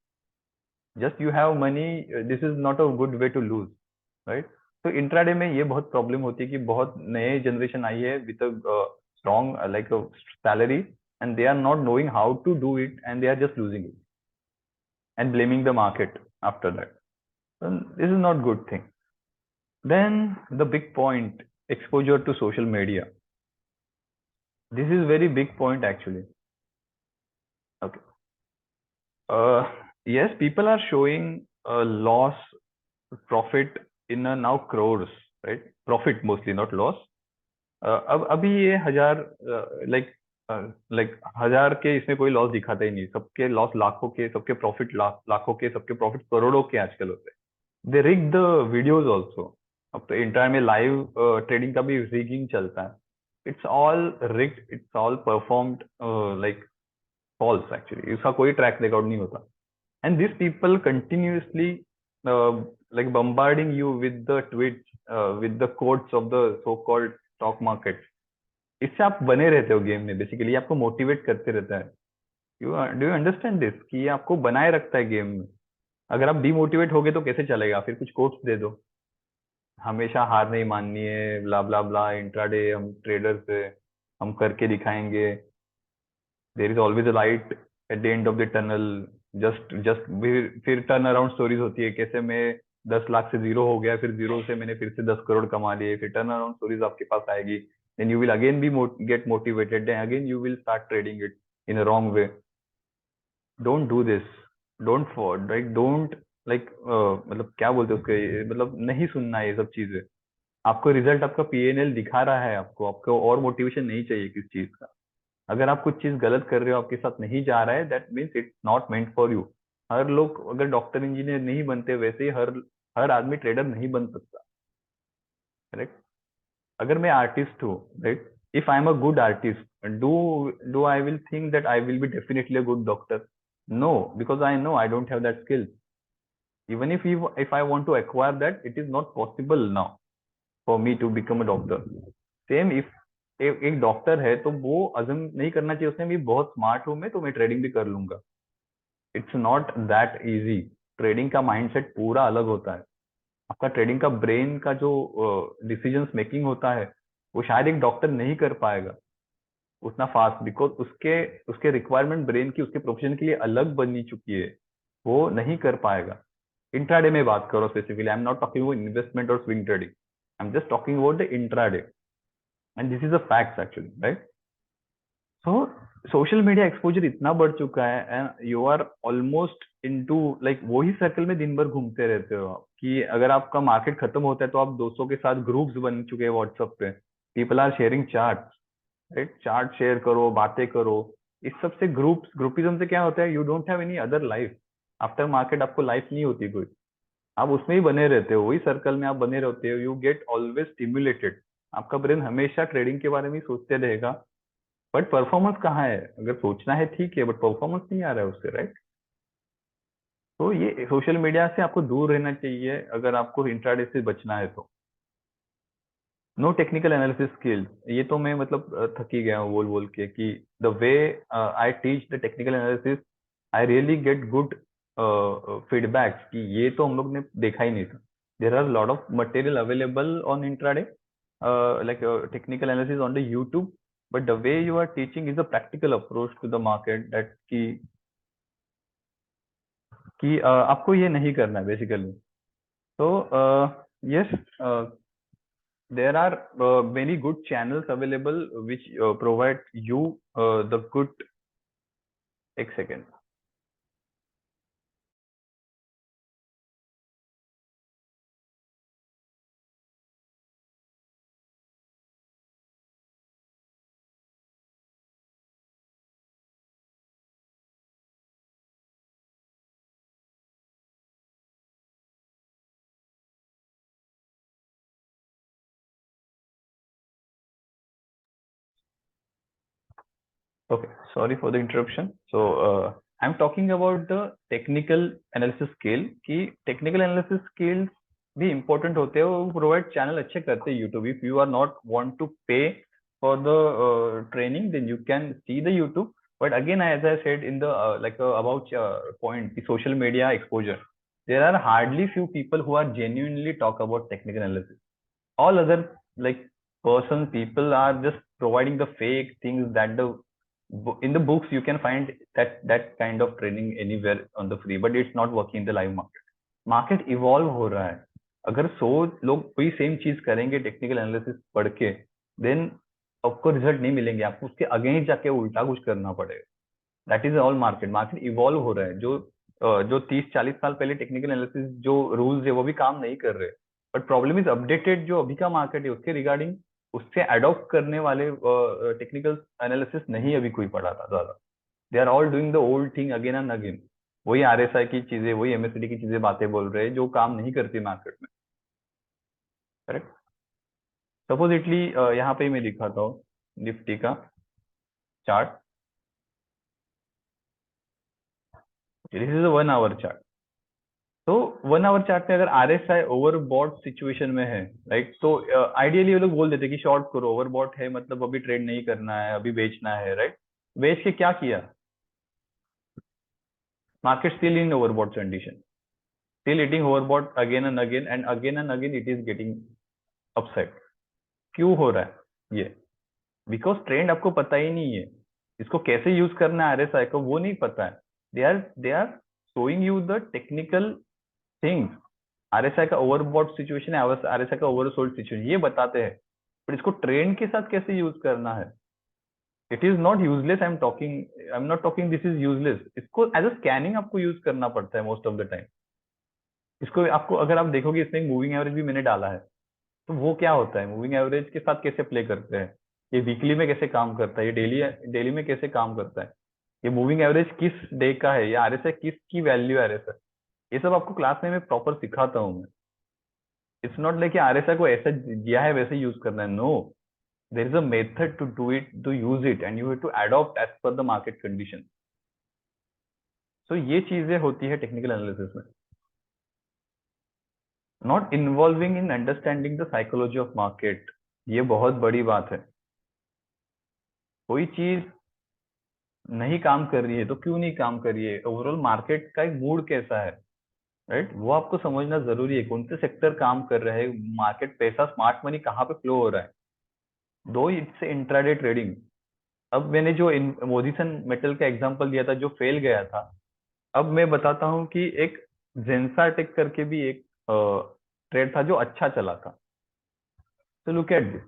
Just you have money, this is not a good way to lose, right? तो intraday में ये बहुत problem होती है कि बहुत नए generation आई है with strong like salary, and they are not knowing how to do it and they are just losing it and blaming the market after that. So this is not good thing. Then the big point, exposure to social media. This is very big point actually. Okay. Yes, people are showing a loss profit in a now crores, right? Profit mostly, not loss. अब अभी ये हजार like like हजार के इसमें कोई loss दिखाता ही नहीं, सबके लॉस लाखों के, सबके प्रॉफिट लाखों के, सबके प्रॉफिट करोड़ों के आजकल होते हैं। दे रिग द वीडियोज ऑल्सो। अब तो इंटर में लाइव ट्रेडिंग का भी रिगिंग चलता है। It's all rigged, it's all performed like false actually, इसका कोई ट्रैक रिकॉर्ड नहीं होता। And this people continuously like bombarding you with the tweets, with the quotes of the so called stock market. इससे आप बने रहते हो गेम में, बेसिकली आपको मोटिवेट करते रहता है। You do you understand this कि ये आपको बनाए रखता है गेम में। अगर आप डिमोटिवेट होगे तो कैसे चलेगा? फिर कुछ कोट्स दे दो, हमेशा हार नहीं माननी है, ब्ला ब्ला ब्ला, इंट्राडे हम ट्रेडर्स है, हम करके दिखाएंगे, there is always a light at the end of the tunnel. Just फिर टर्न अराउंड स्टोरीज होती है, कैसे मैं 10 लाख से जीरो हो गया, फिर जीरो से मैंने फिर से 10 करोड़ कमा लिए, फिर टर्न अराउंड स्टोरीज आपके पास आएगी। Then you will again be get motivated, then again you will start trading it in a wrong way. Don't do this, don't for like don't like मतलब क्या बोलते हैं उसके, मतलब नहीं सुनना है ये सब चीजें। आपको रिजल्ट, आपका पीएनएल दिखा रहा है, आपको आपको और मोटिवेशन नहीं चाहिए किस चीज का। अगर आप कुछ चीज गलत कर रहे हो, आपके साथ नहीं जा रहा है, that means it's not meant for you. हर लोग अगर डॉक्टर इंजीनियर नहीं बनते, वैसे ही हर आदमी ट्रेडर नहीं बन सकता, करेक्ट? अगर मैं आर्टिस्ट हूँ, right, if I am a good artist, do do I will think that I will be definitely a good doctor? No, because I know I don't have that skill. even if I want to acquire that, it is not possible now for me to become a doctor. Same if एक doctor है तो वो अजम नहीं करना चाहिए उसने भी बहुत स्मार्ट हूं मैं, तो मैं ट्रेडिंग भी कर लूंगा। It's not that easy. Trading का माइंडसेट पूरा अलग होता है। आपका ट्रेडिंग का ब्रेन का जो डिसीजंस मेकिंग होता है, वो शायद एक डॉक्टर नहीं कर पाएगा उतना फास्ट, बिकॉज उसके उसके रिक्वायरमेंट ब्रेन की उसके प्रोफेशन के लिए अलग बनी चुकी है, वो नहीं कर पाएगा। इंट्राडे में बात करो specifically, I am not talking about investment और swing trading, I am just talking about the intraday, and this is a fact actually, right? So social media exposure इतना बढ़ चुका है and you are almost into like वही circle में दिन भर घूमते रहते हो आप, कि अगर आपका मार्केट खत्म होता है तो आप दोस्तों के साथ ग्रुप्स बन चुके हैं व्हाट्सएप पे, people are sharing charts, right? Chart share करो, बातें करो। इस सब से ग्रुपिज्म से क्या होता है, you don't have any other life after market, आपको लाइफ नहीं होती कोई, आप उसमें ही बने रहते हो, वही सर्कल में आप बने रहते हो, यू गेट ऑलवेज स्टिम्युलेटेड। आपका ब्रेन हमेशा ट्रेडिंग के बारे में ही सोचते रहेगा, बट परफॉर्मेंस कहाँ है? अगर सोचना है ठीक है, बट परफॉर्मेंस नहीं आ रहा है उससे, राइट? तो ये सोशल मीडिया से आपको दूर रहना चाहिए अगर आपको इंट्राडे से बचना है तो। नो टेक्निकल एनालिसिस स्किल्स, ये तो मैं मतलब थक ही गया हूँ बोल बोल के कि the way I teach the technical analysis, I really get good feedbacks कि ये तो हम लोग ने देखा ही नहीं था। There are lot of material available on intraday, like technical analysis on the YouTube, but the way you are teaching is a practical approach to the market that कि आपको ये नहीं करना है basically. So yes, there are many good channels available which provide you the good. एक second. Okay, sorry for the interruption. So I'm talking about the technical analysis skill. कि technical analysis skills भी important होते हैं, वो provide channel अच्छे करते हैं YouTube. If you are not want to pay for the training, then you can see the YouTube. But again, as I said in the about point, the social media exposure, there are hardly few people who are genuinely talk about technical analysis. All other like people are just providing the fake things that the in the books you can find that kind of training anywhere on the free, but it's not working in the live market. Market evolve हो रहा है. अगर 100 लोग कोई same चीज करेंगे technical analysis पढ़ के, देन आपको रिजल्ट नहीं मिलेंगे, आपको उसके अगेंस्ट जाके उल्टा कुछ करना पड़ेगा. That is all market. Market evolve हो रहा है. जो 30-40 साल पहले टेक्निकल एनालिसिस जो रूल्स है वो भी काम नहीं कर रहे. बट प्रॉब्लम इज अपडेटेड जो अभी का मार्केट है उसके रिगार्डिंग उससे अडॉप्ट करने वाले टेक्निकल एनालिसिस नहीं अभी कोई पढ़ा था ज्यादा. They are all doing the old thing again and again. वही आरएसआई की चीजें, वही एमएसडी की चीजें बातें बोल रहे हैं जो काम नहीं करती मार्केट में. करेक्ट. सपोजिटली यहाँ पे मैं दिखाता हूँ निफ्टी का chart. This is a 1 our chart. तो 1 आवर चार्ट में अगर आरएसआई ओवरबॉट सिचुएशन में है, राइट, तो आइडियली वो लोग बोल देते कि शॉर्ट करो, ओवरबॉट है मतलब अभी ट्रेड नहीं करना है, अभी बेचना है, राइट. बेच के क्या किया? Market still in overbought condition, still eating overbought again and again and again and again it is getting upside. क्यों हो रहा है ये? बिकॉज ट्रेंड आपको पता ही नहीं है, इसको कैसे यूज करना है आरएसआई को वो नहीं पता है. They are showing you the technical things. RSI का ओवरबॉट सिचुएशन है, आरएसआई का ओवरसोल्ड सिचुएशन, ये बताते हैं. पर इसको ट्रेंड के साथ कैसे यूज करना है? It is not useless. I am not talking this is useless. इसको एज अ स्कैनिंग आपको यूज करना पड़ता है मोस्ट ऑफ द टाइम. इसको आपको अगर आप देखोगे इसमें मूविंग एवरेज भी मैंने डाला है, तो वो क्या होता है, मूविंग एवरेज के साथ कैसे प्ले करते हैं, ये वीकली में कैसे काम करता है, ये डेली में कैसे काम करता है, ये मूविंग एवरेज किस डे का है, ये आरएसआई किस की वैल्यू है आरएसआई, ये सब आपको क्लास में मैं प्रॉपर सिखाता हूँ मैं. इट्स नॉट लाइक आरएसआई को ऐसा दिया है वैसे यूज करना है. No, there is a method to do it, to use it, and you have to adopt as per the market condition. So ये चीजें होती है टेक्निकल एनालिसिस में. Not involving in understanding the psychology of market, ये बहुत बड़ी बात है. कोई चीज नहीं काम कर रही है तो क्यों नहीं काम कर रही है, ओवरऑल मार्केट का एक मूड कैसा है, राइट, वो आपको समझना जरूरी है. कौन से सेक्टर काम कर रहे हैं, मार्केट पैसा स्मार्ट मनी कहाँ पे फ्लो हो रहा है. दो इट्स इंट्राडे ट्रेडिंग. अब मैंने जो मोदीसन मेटल का एग्जांपल दिया था जो फेल गया था, अब मैं बताता हूँ कि एक जेंसा टेक करके भी एक ट्रेड था जो अच्छा चला था. तो लुक एट दिस.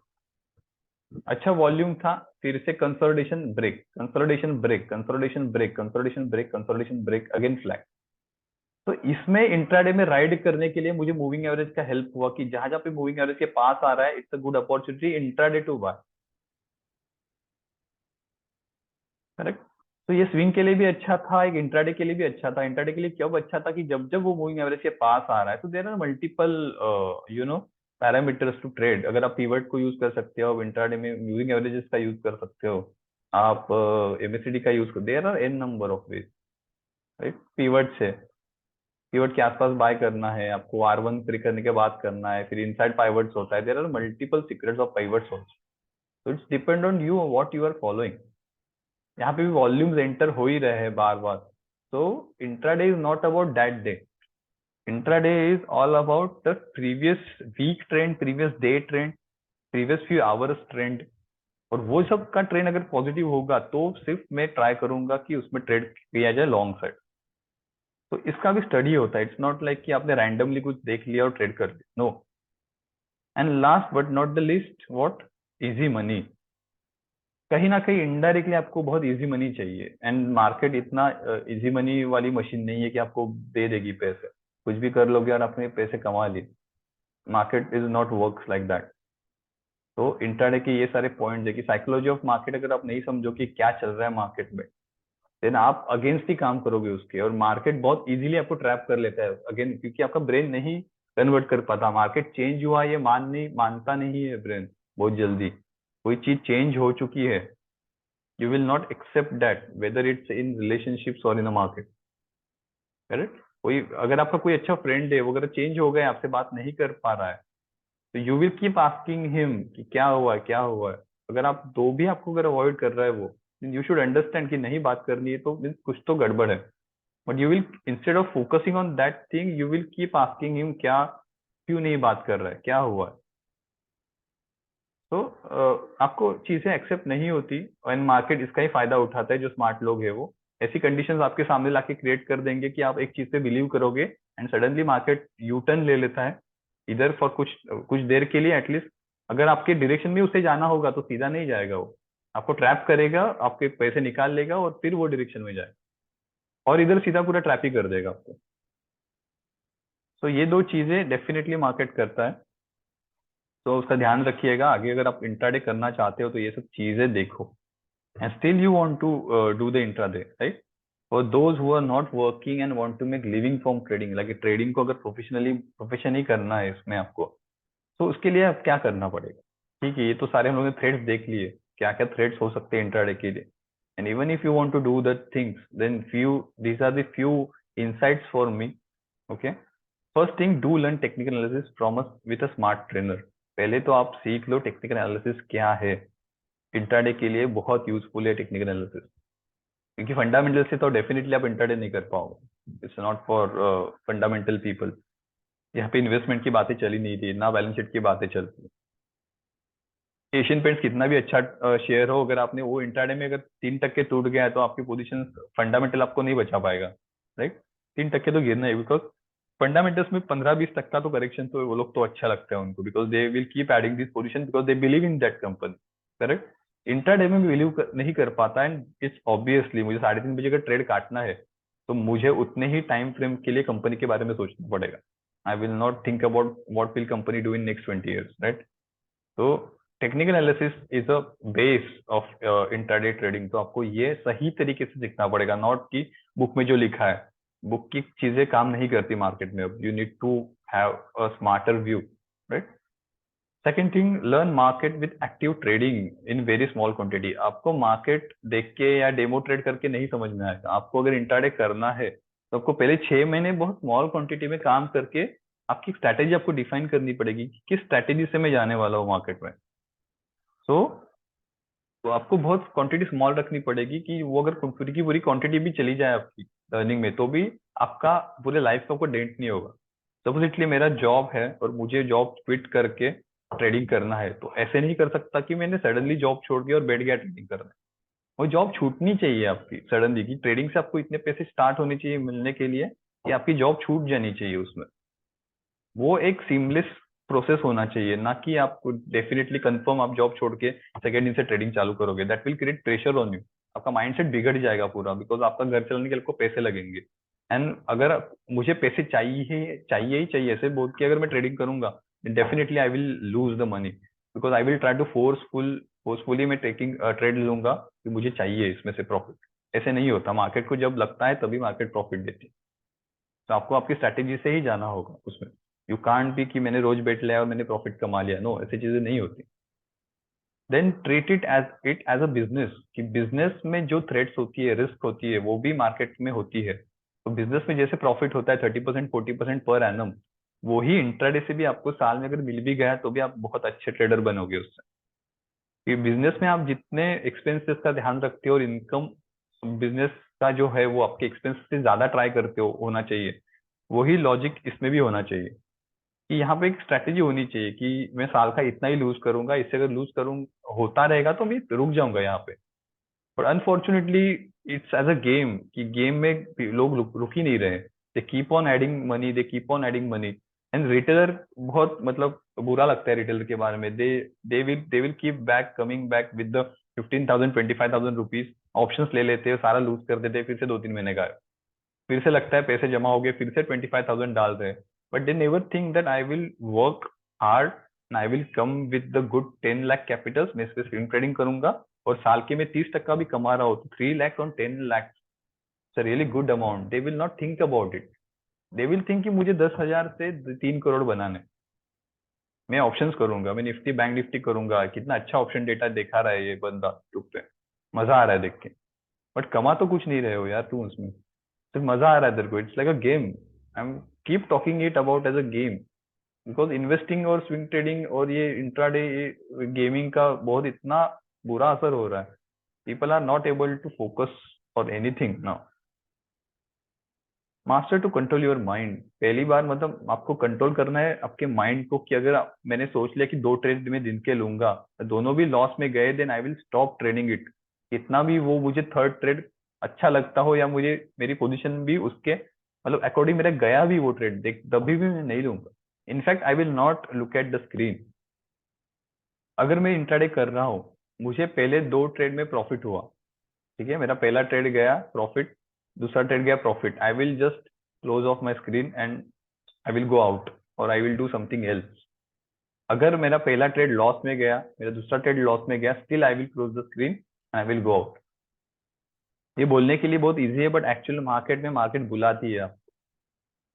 अच्छा वॉल्यूम था, फिर से consolidation break, consolidation break, consolidation break, consolidation break, consolidation break, again flag. तो इसमें इंट्राडे में राइड करने के लिए मुझे मूविंग एवरेज का हेल्प हुआ कि जहां जहां पे मूविंग एवरेज के पास आ रहा है, it's a good opportunity intraday to buy. Correct. तो ये स्विंग के लिए भी अच्छा था, एक इंट्राडे के लिए भी अच्छा था. इंट्राडे के लिए कब अच्छा था कि जब जब वो मूविंग एवरेज के पास आ रहा है, तो there are multiple parameters to trade. अगर आप पीवर्ट को यूज कर सकते हो, इंट्राडे में मूविंग एवरेजेस का यूज कर सकते हो, आप एमएसडी का यूज कर, there are n number of ways, right. Pivot से पीवट के आसपास बाय करना है आपको, R1 फ्री करने के बाद करना है, फिर इनसाइड पाइवट्स होता है. There are multiple secrets of pivots also. तो it's depend on you what you are following. यहाँ पे भी वॉल्यूम्स एंटर हो ही रहे हैं बार बार. तो intraday is not about that day. Intraday is all about the previous week trend, previous day trend, previous few hours trend. और वो सब का ट्रेंड अगर पॉजिटिव होगा तो सिर्फ मैं ट्राई करूंगा कि उसमें ट्रेड किया जाए लॉन्ग साइड। तो इसका भी स्टडी होता है, इट्स नॉट लाइक कि आपने रैंडमली कुछ देख लिया और ट्रेड कर लिया, no. And last but not the list, what? Easy money. कहीं ना कहीं इनडायरेक्टली आपको बहुत इजी मनी चाहिए, एंड मार्केट इतना इजी मनी वाली मशीन नहीं है कि आपको दे देगी पैसे, कुछ भी कर लोगे और आपने पैसे कमा लिए। Market is not works like that. तो इंट्राडे के ये सारे पॉइंट्स है कि साइकोलॉजी ऑफ मार्केट अगर आप नहीं समझो कि क्या चल रहा है मार्केट में, देन आप अगेंस्ट ही काम करोगे उसके, और मार्केट बहुत इजीली आपको ट्रैप कर लेता है अगेन, क्योंकि आपका ब्रेन नहीं कन्वर्ट कर पाता। मार्केट चेंज हुआ ये मानता नहीं है ब्रेन बहुत जल्दी। कोई चीज चेंज हो चुकी है, you will not accept that whether it's in relationships और इन अ मार्केट। करेक्ट? कोई अगर आपका कोई अच्छा फ्रेंड है, वो अगर चेंज हो गया, आपसे बात नहीं कर पा रहा है, तो you will keep asking him कि क्या हुआ है, क्या हुआ है। अगर आप दो भी आपको अगर अवॉइड कर रहा है वो, यू शुड अंडरस्टैंड कि नहीं बात करनी है, तो means कुछ तो गड़बड़ है। But you will, instead of focusing on that thing, you will keep asking him क्या, क्यों नहीं बात कर रहा है, क्या हुआ है। तो आपको चीजें एक्सेप्ट नहीं होती, एंड मार्केट इसका ही फायदा उठाता है। जो स्मार्ट लोग हैं वो ऐसी कंडीशंस आपके सामने लाके क्रिएट कर देंगे कि आप एक चीज पे बिलीव करोगे, and suddenly market U turn ले लेता है, इधर फॉर कुछ कुछ देर के लिए एटलीस्ट। अगर आपके डायरेक्शन में उसे जाना होगा तो सीधा नहीं जाएगा वो, आपको ट्रैप करेगा, आपके पैसे निकाल लेगा और फिर वो डायरेक्शन में जाएगा, और इधर सीधा पूरा ट्रैप ही कर देगा आपको। तो ये दो चीजें डेफिनेटली मार्केट करता है, तो उसका ध्यान रखिएगा। आगे अगर आप इंट्राडे करना चाहते हो तो ये सब चीजें देखो, and still you want to do the intraday, right? For those who are not working and want to make living from trading, like trading को अगर प्रोफेशन ही करना है इसमें आपको, तो उसके लिए आप क्या करना पड़ेगा? ठीक है, ये तो सारे हम लोगों ने थ्रेड्स देख लिए, क्या क्या थ्रेड्स हो सकते हैं इंट्राडे के लिए। And even if you want to do the things, then few, these are the few insights for me. Okay, first thing, do learn technical analysis from us with a smart trainer. पहले तो आप सीख लो technical analysis क्या है। Intraday के लिए बहुत useful है टेक्निकल एनालिसिस, क्योंकि फंडामेंटल से तो डेफिनेटली आप इंट्राडे नहीं कर पाओगे। It's not for fundamental people. यहाँ पे इन्वेस्टमेंट की बातें चली नहीं थी ना, बैलेंस शीट की बातें चलती। एशियन पेंट्स कितना भी अच्छा शेयर हो, अगर आपने वो इंट्राडे में अगर 3% टूट गया है तो आपकी पोजीशन फंडामेंटल आपको नहीं बचा पाएगा, राइट? 3% तो गिरना है, बिकॉज फंडामेंटल्स में 15-20 का तो करेक्शन, तो वो लोग तो अच्छा लगता है उनको, because they will keep adding this position because they believe in that company. Correct? Intraday में बिलीव नहीं कर पाता, एंड इट्स ऑब्वियसली मुझे 3:30 बजे अगर ट्रेड काटना है तो मुझे उतने ही टाइम फ्रेम के लिए कंपनी के बारे में सोचना पड़ेगा। I will not think about what will company do in next 20 years, right? तो technical analysis is a base of intraday trading. तो आपको ये सही तरीके से सीखना पड़ेगा, नॉट कि बुक में जो लिखा है। बुक की चीजें काम नहीं करती मार्केट में, अब you need to have a smarter view, right? Second thing, learn market with active trading in very small quantity. आपको मार्केट देख के या डेमो ट्रेड करके नहीं समझ में आएगा। आपको अगर इंट्राडे करना है तो आपको पहले 6 महीने बहुत स्मॉल क्वांटिटी में काम करके आपकी स्ट्रैटेजी आपको डिफाइन करनी पड़ेगी कि किस स्ट्रैटेजी से मैं जाने वाला हूँ मार्केट में। सो तो आपको बहुत क्वांटिटी स्मॉल रखनी पड़ेगी कि वो अगर पूरी की पूरी क्वांटिटी भी चली जाए आपकी अर्निंग में, तो भी आपका पूरे लाइफ का आपको डेंट नहीं होगा। सपोजिटली मेरा जॉब है और मुझे जॉब क्विट करके ट्रेडिंग करना है, तो ऐसे नहीं कर सकता कि मैंने सडनली जॉब छोड़ दिया और बैठ गया ट्रेडिंग करने। वो जॉब छूटनी चाहिए आपकी सडनली, की ट्रेडिंग से आपको इतने पैसे स्टार्ट होने चाहिए मिलने के लिए कि आपकी जॉब छूट जानी चाहिए उसमें। वो एक सीमलेस प्रोसेस होना चाहिए, ना कि आपको डेफिनेटली कंफर्म आप जॉब छोड़ के सेकेंड दिन से ट्रेडिंग चालू करोगे। That will create pressure on you. आपका माइंडसेट बिगड़ जाएगा पूरा, बिकॉज आपका घर चलाने के लिए आपको पैसे लगेंगे। एंड अगर मुझे पैसे चाहिए ही चाहिए ऐसे बोल के अगर मैं ट्रेडिंग करूंगा, definitely I will lose the money, because I will try to forcefully मैं ट्रेड लूंगा कि मुझे चाहिए इसमें से प्रॉफिट। ऐसे नहीं होता, मार्केट को जब लगता है तभी मार्केट प्रॉफिट देती है। तो आपको आपकी स्ट्रैटेजी से ही जाना होगा उसमें। यू कांट बी कि मैंने रोज बेट लिया और मैंने प्रॉफिट कमा लिया, नो, ऐसी चीजें नहीं होती। Then treat it as a business, कि बिजनेस में जो थ्रेट्स होती है, रिस्क होती है, वो भी मार्केट में होती है। तो बिजनेस में जैसे प्रॉफिट होता है 30% 40% पर एनम, वो ही इंट्राडे से भी आपको साल में अगर मिल भी गया तो भी आप बहुत अच्छे ट्रेडर बनोगे उससे। कि बिजनेस में आप जितने एक्सपेंसेस का ध्यान रखते हो और इनकम बिजनेस का जो है वो आपके एक्सपेंस से ज्यादा ट्राई करते हो होना चाहिए, वही लॉजिक इसमें भी होना चाहिए। कि यहाँ पे एक स्ट्रैटेजी होनी चाहिए कि मैं साल का इतना ही लूज करूंगा, इससे अगर लूज करूँ होता रहेगा तो मैं रुक जाऊंगा यहाँ पे। पर unfortunately it's as a game, कि गेम में लोग रुक ही नहीं रहे। They keep on adding money, they keep on adding money. And retailer बहुत मतलब बुरा लगता है रिटेलर के बारे में। They will keep back coming back with the 15,000 25,000 rupees. Options ले लेते हैं, सारा लूज कर देते हैं, फिर से 2-3 महीने का फिर से लगता है पैसे जमा हो गए, फिर से 25,000 डाल रहे हैं। But they never think that I will work hard and I will come with the good 10 lakh Capitals. मैं इस पे स्विंग ट्रेडिंग करूंगा और साल के में 30% भी कमा रहा हूँ तो 3 lakh on 10 lakh really good amount. They will not think about it. They will think कि मुझे 10,000 से 3 करोड़ बनाने। मैं ऑप्शंस करूंगा, मैं निफ्टी बैंक निफ्टी करूंगा, कितना अच्छा ऑप्शन डेटा दिखा रहा है ये बंदा यूट्यूब पे, मजा आ रहा है देख के। बट कमा तो कुछ नहीं रहे हो यार तू उसमें, सिर्फ मजा आ रहा है तेरे को। It's like a game. I am keep talking it about as a game, because investing और स्विंग ट्रेडिंग और ये इंट्राडे ये गेमिंग का बहुत इतना बुरा असर हो रहा है। People are not able to focus for anything now. Master to control your mind. पहली बार मतलब आपको कंट्रोल करना है आपके माइंड को, कि अगर मैंने सोच लिया कि 2 ट्रेड में दिन के लूंगा, दोनों भी लॉस में गए, then I will stop trading it. कितना भी वो मुझे थर्ड ट्रेड अच्छा लगता हो या मुझे मेरी पोजीशन भी उसके मतलब अकॉर्डिंग मेरा गया भी वो ट्रेड देख, तभी भी मैं नहीं लूंगा। In fact I will not look at the screen. अगर मैं इंट्राडे कर रहा हूँ, मुझे पहले 2 ट्रेड में प्रॉफिट हुआ, ठीक है, मेरा पहला ट्रेड गया प्रॉफिट, दूसरा ट्रेड गया profit, I will just close off my screen and I will go out और I will do something else. अगर मेरा पहला ट्रेड लॉस में गया, मेरा दूसरा ट्रेड लॉस में गया, still I will close the screen and I will go out. ये बोलने के लिए बहुत इजी है, बट एक्चुअल मार्केट में मार्केट बुलाती है।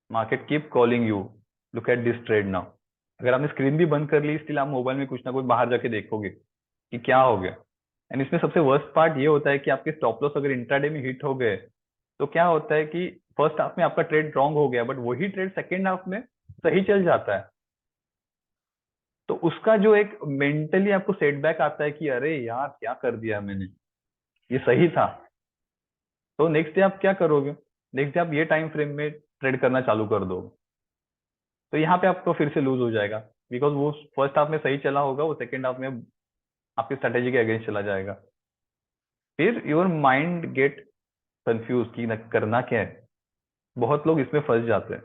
Market keep calling you, look at this trade now. अगर आपने स्क्रीन भी बंद कर ली, स्टिल आप मोबाइल में कुछ ना कुछ बाहर जाके देखोगे कि क्या हो गया। एंड इसमें सबसे वर्स्ट पार्ट ये होता है कि आपके स्टॉप लॉस अगर इंट्राडे में हिट हो गए, तो क्या होता है कि फर्स्ट हाफ में आपका ट्रेड रॉन्ग हो गया, बट वही ट्रेड सेकेंड हाफ में सही चल जाता है। तो उसका जो एक मेंटली आपको सेटबैक आता है कि अरे यार क्या कर दिया मैंने, ये सही था। तो नेक्स्ट डे आप क्या करोगे? नेक्स्ट डे आप ये टाइम फ्रेम में ट्रेड करना चालू कर दो, तो यहाँ पे आपको फिर से लूज हो जाएगा, बिकॉज वो फर्स्ट हाफ में सही चला होगा, वो सेकेंड हाफ में आपकी स्ट्रेटेजी के अगेंस्ट चला जाएगा। फिर योर माइंड गेट कंफ्यूज कि करना क्या है। बहुत लोग इसमें फंस जाते हैं।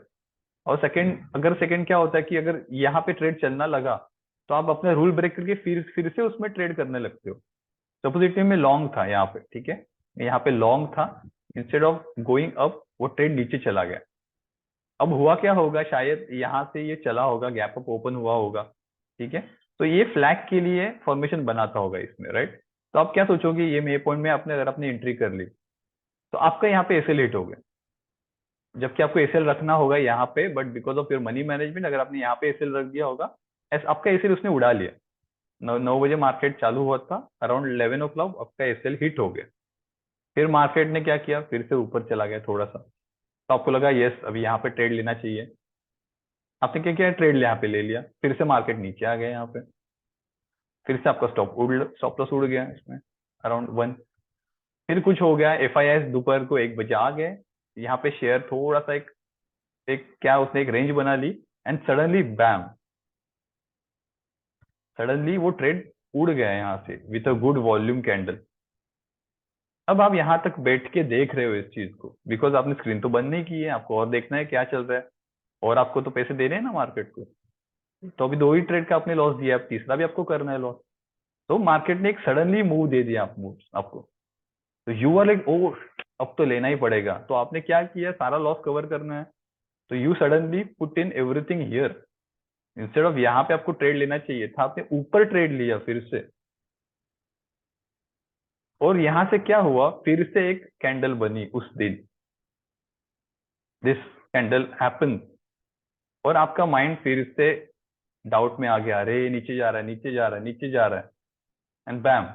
और सेकंड क्या होता है कि अगर यहाँ पे ट्रेड चलना लगा, तो आप अपने रूल ब्रेक करके फिर से उसमें ट्रेड करने लगते हो। सपोजिटली में लॉन्ग था यहाँ पे, ठीक है, यहाँ पे लॉन्ग था, इंस्टेड ऑफ गोइंग अप वो ट्रेड नीचे चला गया। अब हुआ क्या होगा, शायद यहाँ से ये चला होगा, गैप अप ओपन हुआ होगा, ठीक है, तो ये फ्लैग के लिए फॉर्मेशन बनाता होगा इसमें, राइट। तो आप क्या सोचोगे, ये मे पॉइंट में आपने अगर अपनी एंट्री कर ली, तो आपका यहाँ पे एसएल हिट हो गया, जबकि आपको एसएल रखना होगा यहाँ पे, but because of your money management अगर आपने यहाँ पे एसएल रख दिया होगा, आपका एसएल उसने उड़ा लिया। 9 बजे मार्केट चालू हुआ था, अराउंड 11 o'clock आपका एसएल हिट हो गया। फिर मार्केट ने क्या किया, फिर से ऊपर चला गया थोड़ा सा, तो आपको लगा यस अभी यहाँ पे ट्रेड लेना चाहिए। आपने क्या किया, ट्रेड यहाँ पे ले लिया, फिर से मार्केट नीचे आ गया यहाँ पे, फिर से आपका स्टॉप लॉस उड़ गया इसमें अराउंड 1। फिर कुछ हो गया, एफ दोपहर को 1 बजे आ गए, यहाँ पे शेयर थोड़ा सा एक एक क्या उसने एक रेंज बना ली, एंड सडनली बैम, सडनली वो ट्रेड उड़ गया यहाँ से with a good volume candle. अब आप यहाँ तक बैठ के देख रहे हो इस चीज को, बिकॉज आपने स्क्रीन तो बंद नहीं की है, आपको और देखना है क्या चल रहा है, और आपको तो पैसे देने हैं ना मार्केट को। तो अभी 2 ही ट्रेड का आपने लॉस दिया, अब तीसरा भी आपको करना है लॉस। तो मार्केट ने एक सडनली मूव दे दिया आपको, तो यू आर लाइक ओ अब तो लेना ही पड़ेगा। तो आपने क्या किया, सारा लॉस कवर करना है, तो you suddenly put in everything here. Instead of यहाँ पे आपको ट्रेड लेना चाहिए था, आपने ऊपर ट्रेड लिया फिर से। और यहां से क्या हुआ, फिर से एक कैंडल बनी उस दिन, दिस कैंडल हैपन, और आपका माइंड फिर से डाउट में आ गया, अरे ये नीचे जा रहा है, नीचे जा रहा है, नीचे जा रहा है, एंड बैम।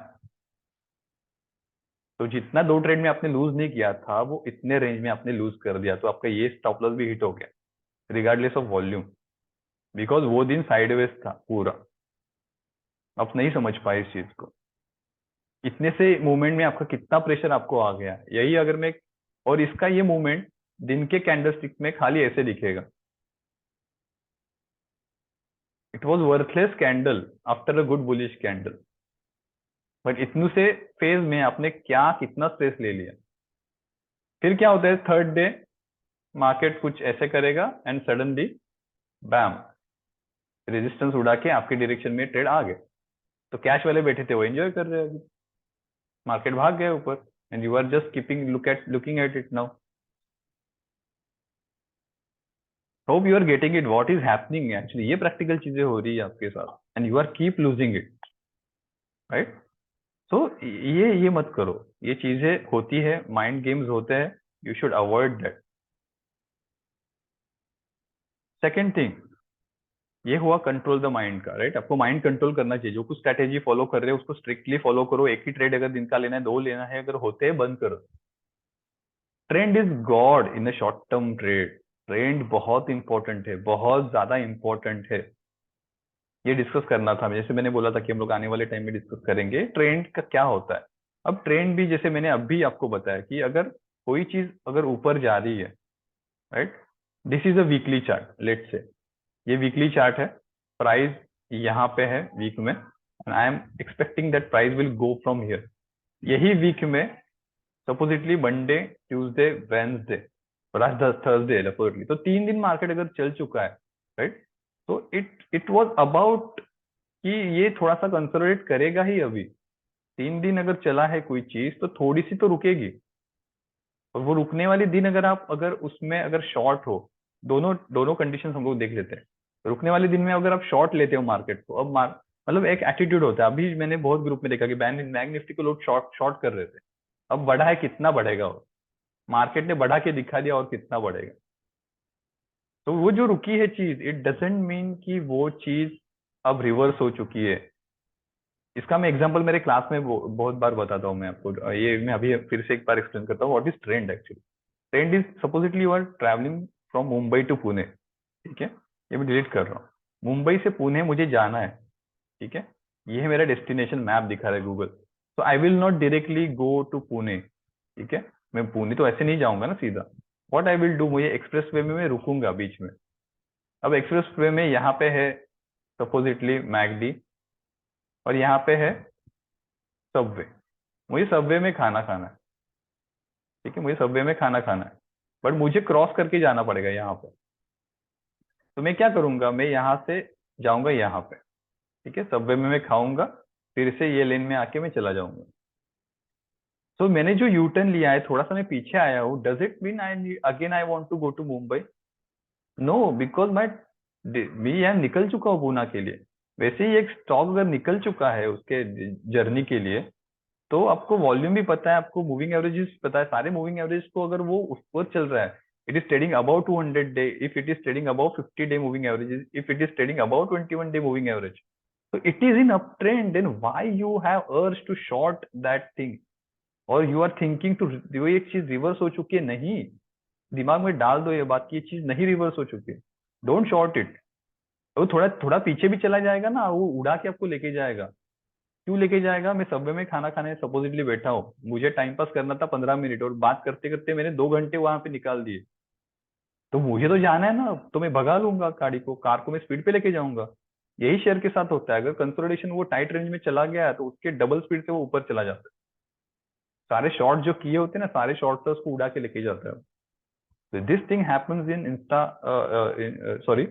तो जितना 2 ट्रेड में आपने लूज नहीं किया था, वो इतने रेंज में आपने लूज कर दिया, तो आपका ये स्टॉप लॉस भी हिट हो गया रिगार्डलेस ऑफ वॉल्यूम, बिकॉज वो दिन साइडवेज था पूरा। आप नहीं समझ पाए इस चीज को। इतने से मूवमेंट में आपका कितना प्रेशर आपको आ गया, यही अगर मैं, और इसका ये मूवमेंट दिन के कैंडलस्टिक में खाली ऐसे दिखेगा, it was worthless candle after a good bullish candle, but इतने से फेज में आपने क्या कितना स्ट्रेस ले लिया। फिर क्या होता है, थर्ड डे मार्केट कुछ ऐसे करेगा एंड सडनली बैम, रेजिस्टेंस उड़ा के आपके डायरेक्शन में ट्रेड आ गए। तो कैश वाले बैठे थे वो एंजॉय कर रहे हैं अभी, मार्केट भाग गया ऊपर and you are just keeping looking at it now. Hope you are getting it what is happening actually, ये प्रैक्टिकल चीजें हो रही है आपके साथ and you are keep losing it, right. तो ये मत करो, ये चीजें होती है, माइंड गेम्स होते हैं, you should avoid that. Second thing, ये हुआ कंट्रोल द माइंड का, राइट। आपको माइंड कंट्रोल करना चाहिए, जो कुछ स्ट्रैटेजी फॉलो कर रहे हो उसको स्ट्रिक्टली फॉलो करो। एक ही ट्रेड अगर दिन का लेना है, दो लेना है, अगर होते हैं बंद करो। Trend is God in a short term trade. Trend बहुत इंपॉर्टेंट है, बहुत ज्यादा इंपॉर्टेंट है। ये डिस्कस करना था, जैसे मैंने बोला था कि हम लोग आने वाले टाइम में डिस्कस करेंगे ट्रेंड का क्या होता है। अब ट्रेंड भी जैसे मैंने अभी आपको बताया कि अगर कोई चीज अगर ऊपर जा रही है, right, this is a weekly chart, let से ये वीकली चार्ट है, प्राइस यहाँ पे है वीक में, and I am expecting that price will go from here. यही वीक में सपोजिटली मंडे, ट्यूसडे, वेंसडे और आज थर्सडे सपोजिटली, तो 3 दिन मार्केट अगर चल चुका है, राइट, तो इट वाज अबाउट कि ये थोड़ा सा कंसोलिडेट करेगा ही अभी। 3 दिन अगर चला है कोई चीज तो थोड़ी सी तो रुकेगी, और वो रुकने वाले दिन अगर आप अगर उसमें अगर शॉर्ट हो, दोनों दोनों कंडीशन हम लोग देख लेते हैं। रुकने वाले दिन में अगर आप शॉर्ट लेते हो मार्केट को, अब मतलब एक एटीट्यूड होता है। अभी मैंने बहुत ग्रुप में देखा कि बैंक निफ्टी को लोग शॉर्ट शॉर्ट कर रहे थे। अब बढ़ा है, कितना बढ़ेगा वो, मार्केट ने बढ़ा के दिखा दिया और कितना बढ़ेगा। तो वो जो रुकी है चीज, इट डजेंट मीन कि वो चीज अब रिवर्स हो चुकी है। इसका मैं एग्जांपल मेरे क्लास में बहुत बार बताता हूँ मैं आपको, ये मैं अभी फिर से एक बार एक्सप्लेन करता हूँ what is trend actually. Trend is supposedly you are travelling from Mumbai to Pune, ठीक है, ये मैं डिलीट कर रहा हूँ। मुंबई से पुणे मुझे जाना है, ठीक है, ये है मेरा डेस्टिनेशन मैप दिखा रहा है गूगल। तो I will not directly go to Pune, ठीक है, मैं पुणे तो ऐसे नहीं जाऊंगा ना सीधा। व्हाट आई विल डू, मुझे एक्सप्रेस वे में मैं रुकूंगा बीच में। अब एक्सप्रेस वे में यहाँ पे है सपोजिटली मैकडी, और यहाँ पे है सबवे। मुझे सबवे में खाना खाना है, ठीक है, मुझे सबवे में खाना खाना है, बट मुझे क्रॉस करके जाना पड़ेगा यहाँ पे। तो मैं क्या करूंगा, मैं यहाँ से जाऊंगा यहाँ पे, ठीक है, सबवे में मैं खाऊंगा, फिर से ये लेन में आके मैं चला जाऊंगा। तो मैंने जो यू टर्न लिया है, थोड़ा सा मैं पीछे आया हूँ, does it mean I again I want to go to Mumbai? No, because my मैं यहाँ निकल चुका हूँ पूना के लिए। वैसे ही एक स्टॉक अगर निकल चुका है उसके जर्नी के लिए, तो आपको वॉल्यूम भी पता है, आपको मूविंग एवरेजेस पता है, सारे मूविंग एवरेज को अगर वो ऊपर चल रहा है, it is trading about 200 day, if it is trading about 50 day moving average, if it is trading about 21 day moving average, तो it is in up trend, then why you have urge to short that thing, और you are thinking to, वो एक चीज reverse हो चुकी है, नहीं, दिमाग में डाल दो ये बात कि ये चीज नहीं रिवर्स हो चुकी है, डोंट शॉर्ट इट। वो थोड़ा थोड़ा पीछे भी चला जाएगा ना, वो उड़ा के आपको लेके जाएगा। क्यों लेके जाएगा, मैं सबवे में खाना खाने सपोजिटली बैठा हूँ, मुझे टाइम पास करना था 15 मिनट, और बात करते करते मैंने 2 घंटे वहां पे निकाल दिए। तो मुझे तो जाना है ना, तो मैं भगा लूंगा गाड़ी को, कार को मैं स्पीड पे लेके जाऊंगा। यही शेयर के साथ होता है, अगर कंसोलिडेशन वो टाइट रेंज में चला गया है तो उसके डबल स्पीड से वो ऊपर चला जाता है। सारे शॉर्ट जो किए होते हैं ना, सारे शॉर्ट से उसको उड़ा के लेके जाता है। This thing happens in Insta, sorry,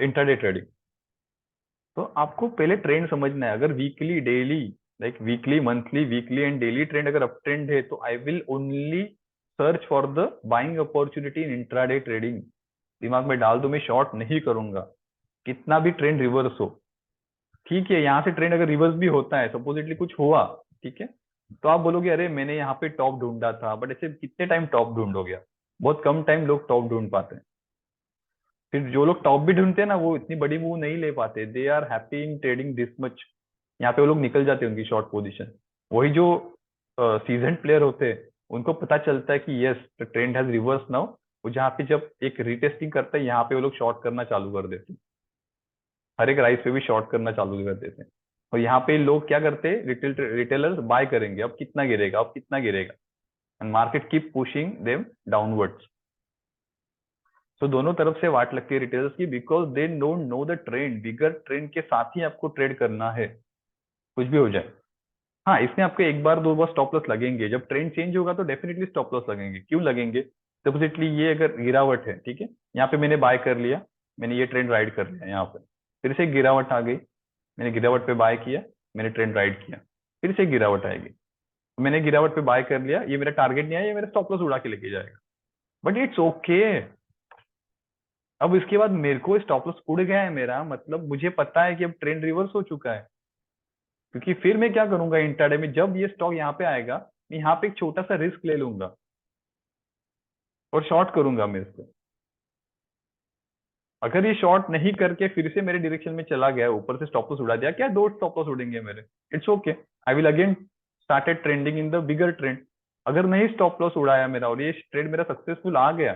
intraday trading. तो आपको पहले ट्रेंड समझना है। अगर weekly, daily, like weekly, monthly, weekly and daily trend अगर अप ट्रेंड है, तो I will only search for the buying opportunity in intraday trading. दिमाग में डाल दो, मैं शॉर्ट नहीं करूंगा कितना भी ट्रेंड रिवर्स हो। ठीक है, यहाँ से ट्रेंड अगर रिवर्स भी होता है, सपोजिटली कुछ हुआ, ठीक है, तो आप बोलोगे अरे मैंने यहाँ पे टॉप ढूंढा था, बट ऐसे कितने टाइम टॉप ढूंढोगे? बहुत कम टाइम लोग टॉप ढूंढ पाते हैं। फिर जो लोग टॉप भी ढूंढते हैं ना, वो इतनी बड़ी मूव नहीं ले पाते, they are happy in trading this much, यहाँ पे वो लोग निकल जाते हैं उनकी शॉर्ट पोजीशन। वही जो सीजन प्लेयर होते हैं, उनको पता चलता है कि yes the trend has reverse now, वो जहाँ पे जब एक रीटेस्टिंग करता है, यहाँ पे वो लोग शॉर्ट करना चालू कर देते हैं, हर एक राइस पे भी शॉर्ट करना चालू कर देते हैं। और यहाँ पे लोग क्या करते हैं, रिटेलर्स बाय करेंगे, अब कितना गिरेगा, अब कितना गिरेगा, and market keep pushing them downwards. तो दोनों तरफ से वाट लगती है रिटेलर्स की, because they don't know the trend, bigger trend के साथ ही आपको ट्रेड करना है, कुछ भी हो जाए। हाँ, इसमें आपको एक बार दो बार स्टॉप लॉस लगेंगे, जब ट्रेंड चेंज होगा तो डेफिनेटली स्टॉप लॉस लगेंगे। क्यों लगेंगे? सपोजिटली ये अगर गिरावट है, ठीक है, यहाँ पे मैंने बाय कर लिया, मैंने ये ट्रेंड राइड कर लिया, यहाँ पे फिर से गिरावट आ गई, मैंने गिरावट पे बाय किया, मैंने ट्रेंड राइड किया, फिर से गिरावट आएगी, तो मैंने गिरावट पे बाय कर लिया, ये मेरा टारगेट नहीं आया, ये मेरा स्टॉप लॉस उड़ा के लेके जाएगा, बट इट्स ओके। अब इसके बाद मेरे को स्टॉप लॉस उड़ गया है मेरा, मतलब मुझे पता है कि अब ट्रेंड रिवर्स हो चुका है, क्योंकि फिर मैं क्या करूंगा इंट्राडे में, जब ये स्टॉक यहाँ पे आएगा, मैं यहाँ पे एक छोटा सा रिस्क ले लूंगा और शॉर्ट करूंगा मैं इसको। अगर ये शॉर्ट नहीं करके फिर से मेरे डायरेक्शन में चला गया, ऊपर से स्टॉप लॉस उड़ा दिया, क्या दो स्टॉप लॉस उड़ेंगे मेरे, it's okay, I will again started trending in the bigger trend. अगर नहीं स्टॉप लॉस उड़ाया मेरा और ये ट्रेड मेरा सक्सेसफुल आ गया,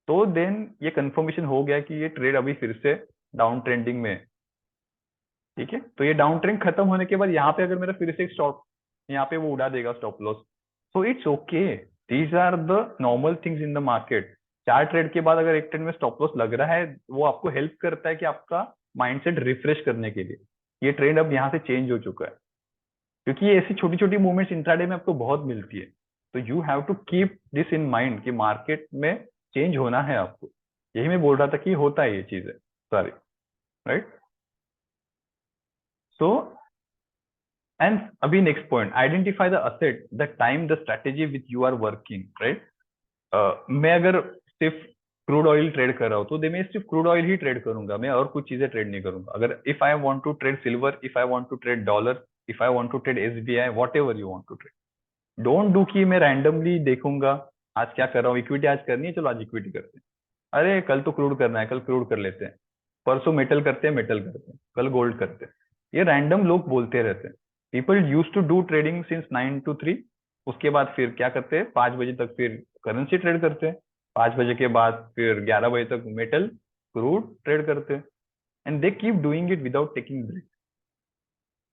तो देन ये कंफर्मेशन हो गया कि ये ट्रेड अभी फिर से डाउन ट्रेंडिंग में है, ठीक है। तो ये डाउन ट्रेंड खत्म होने के बाद यहाँ पे अगर मेरा फिर से स्टॉप, यहाँ पे वो उड़ा देगा stop loss, so it's okay, these are the normal things in the market. चार ट्रेड के बाद अगर एक ट्रेड में स्टॉप लॉस लग रहा है, वो आपको हेल्प करता है कि आपका माइंडसेट रिफ्रेश करने के लिए, ये ट्रेंड अब यहाँ से चेंज हो चुका है, क्योंकि ये ऐसी छोटी छोटी मूवमेंट्स इंट्राडे में आपको बहुत मिलती है। तो you have to keep this in mind कि मार्केट में चेंज होना है आपको, यही मैं बोल रहा था कि होता है ये चीजें सारी, राइट। सो एंड अभी next point, identify the asset, the time, the strategy with you are working, right. मैं अगर सिर्फ क्रूड ऑयल ट्रेड कर रहा हूँ, तो मैं सिर्फ क्रूड ऑयल ही ट्रेड करूंगा, मैं और कुछ चीजें ट्रेड नहीं करूंगा। अगर if I want to trade silver, if I want to trade dollar, if I want to trade SBI, whatever you want to trade, don't do कि मैं रैंडमली देखूंगा आज क्या कर रहा हूँ, इक्विटी आज करनी है, चलो आज इक्विटी करते हैं, अरे कल तो क्रूड करना है, कल क्रूड कर लेते हैं, परसों मेटल करते हैं, मेटल करते हैं, कल गोल्ड करते हैं। ये रैंडम लोग बोलते रहते हैं। People use to do trading since 9 to 3, उसके बाद फिर क्या करते हैं, 5 बजे तक फिर करेंसी ट्रेड करते हैं, 5 बजे के बाद फिर 11 बजे तक मेटल क्रूड ट्रेड करते हैं, and they keep doing it without taking break.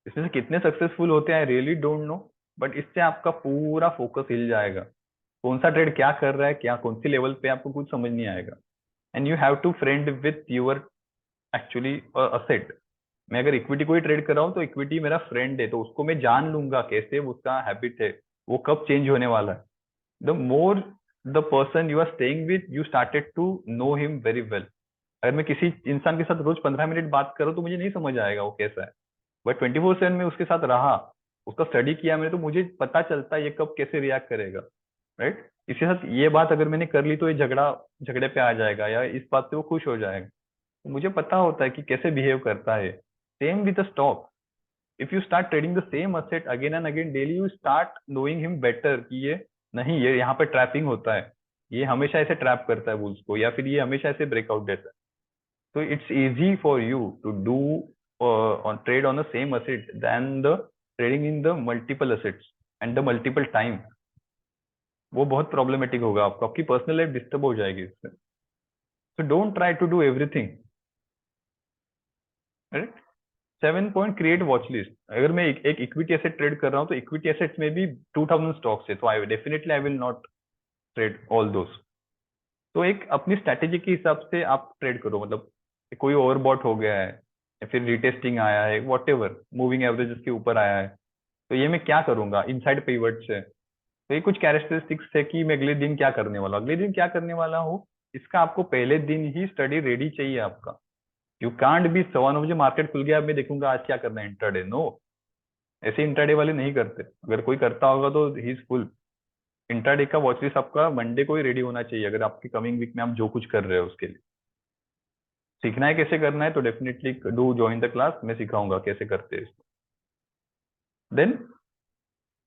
इसमें से कितने सक्सेसफुल होते हैं I really don't know, but इससे आपका पूरा फोकस हिल जाएगा, कौन सा ट्रेड क्या कर रहा है, क्या कौन सी लेवल पे, आपको कुछ समझ नहीं आएगा। And you have to friend with your actually asset. मैं अगर इक्विटी को ही ट्रेड कर रहा हूँ, तो इक्विटी मेरा फ्रेंड है, तो उसको मैं जान लूंगा कैसे उसका हैबिट है, वो कब चेंज होने वाला है। The more the person you are staying with, you started to know him very well. अगर मैं किसी इंसान के साथ रोज 15 मिनट बात करूँ, तो मुझे नहीं समझ आएगा वो कैसा है, बट 24/7 में उसके साथ रहा, उसका स्टडी किया मैंने, तो मुझे पता चलता है ये कब कैसे रिएक्ट करेगा, राइट। इसके साथ ये बात अगर मैंने कर ली, तो ये झगड़े पे आ जाएगा, या इस बात से वो खुश हो जाएगा, तो मुझे पता होता है कि कैसे बिहेव करता है। Same with the stock, if you start trading the same asset again and again daily, you start knowing him better कि ये नहीं, ये यहाँ पे ट्रैपिंग होता है, ये हमेशा ऐसे ट्रैप करता है बुल्स को, या फिर ये हमेशा ऐसे ब्रेकआउट देता है। तो it's easy for you to do on trade on the same asset than the trading in the multiple assets and the multiple time। वो बहुत प्रॉब्लमेटिक होगा आपको, आपकी पर्सनल लाइफ डिस्टर्ब हो जाएगी इससे। So don't try to do everything, right. 7 point, create watch list. अगर मैं एक इक्विटी एसेट ट्रेड कर रहा हूँ, तो इक्विटी एसेट्स में भी 2000 स्टॉक्स है, तो I definitely I will not trade all those. तो एक अपनी स्ट्रैटेजी के हिसाब से आप ट्रेड करो, मतलब कोई ओवरबॉट हो गया है, या फिर रिटेस्टिंग आया है, वॉट एवर मूविंग एवरेजेस के ऊपर आया है, तो ये मैं क्या करूंगा इनसाइड पिवट से। तो ये कुछ कैरेक्टरिस्टिक्स है कि मैं अगले दिन क्या करने वाला हूँ, अगले दिन क्या करने वाला हूँ, इसका आपको पहले दिन ही स्टडी रेडी चाहिए आपका। यू कांट बी 9 बजे मार्केट खुल गया, अब मैं देखूंगा आज क्या करना है इंट्राडे, नो, ऐसे इंट्राडे वाले नहीं करते, अगर कोई करता होगा तो ही इज फुल। इंट्राडे का वॉचलिस्ट आपका मंडे को ही रेडी होना चाहिए, अगर आपकी कमिंग वीक में आप जो कुछ कर रहे हो उसके लिए। सीखना है कैसे करना है, तो definitely do join the class, मैं सिखाऊंगा कैसे करते हैं इसको। Then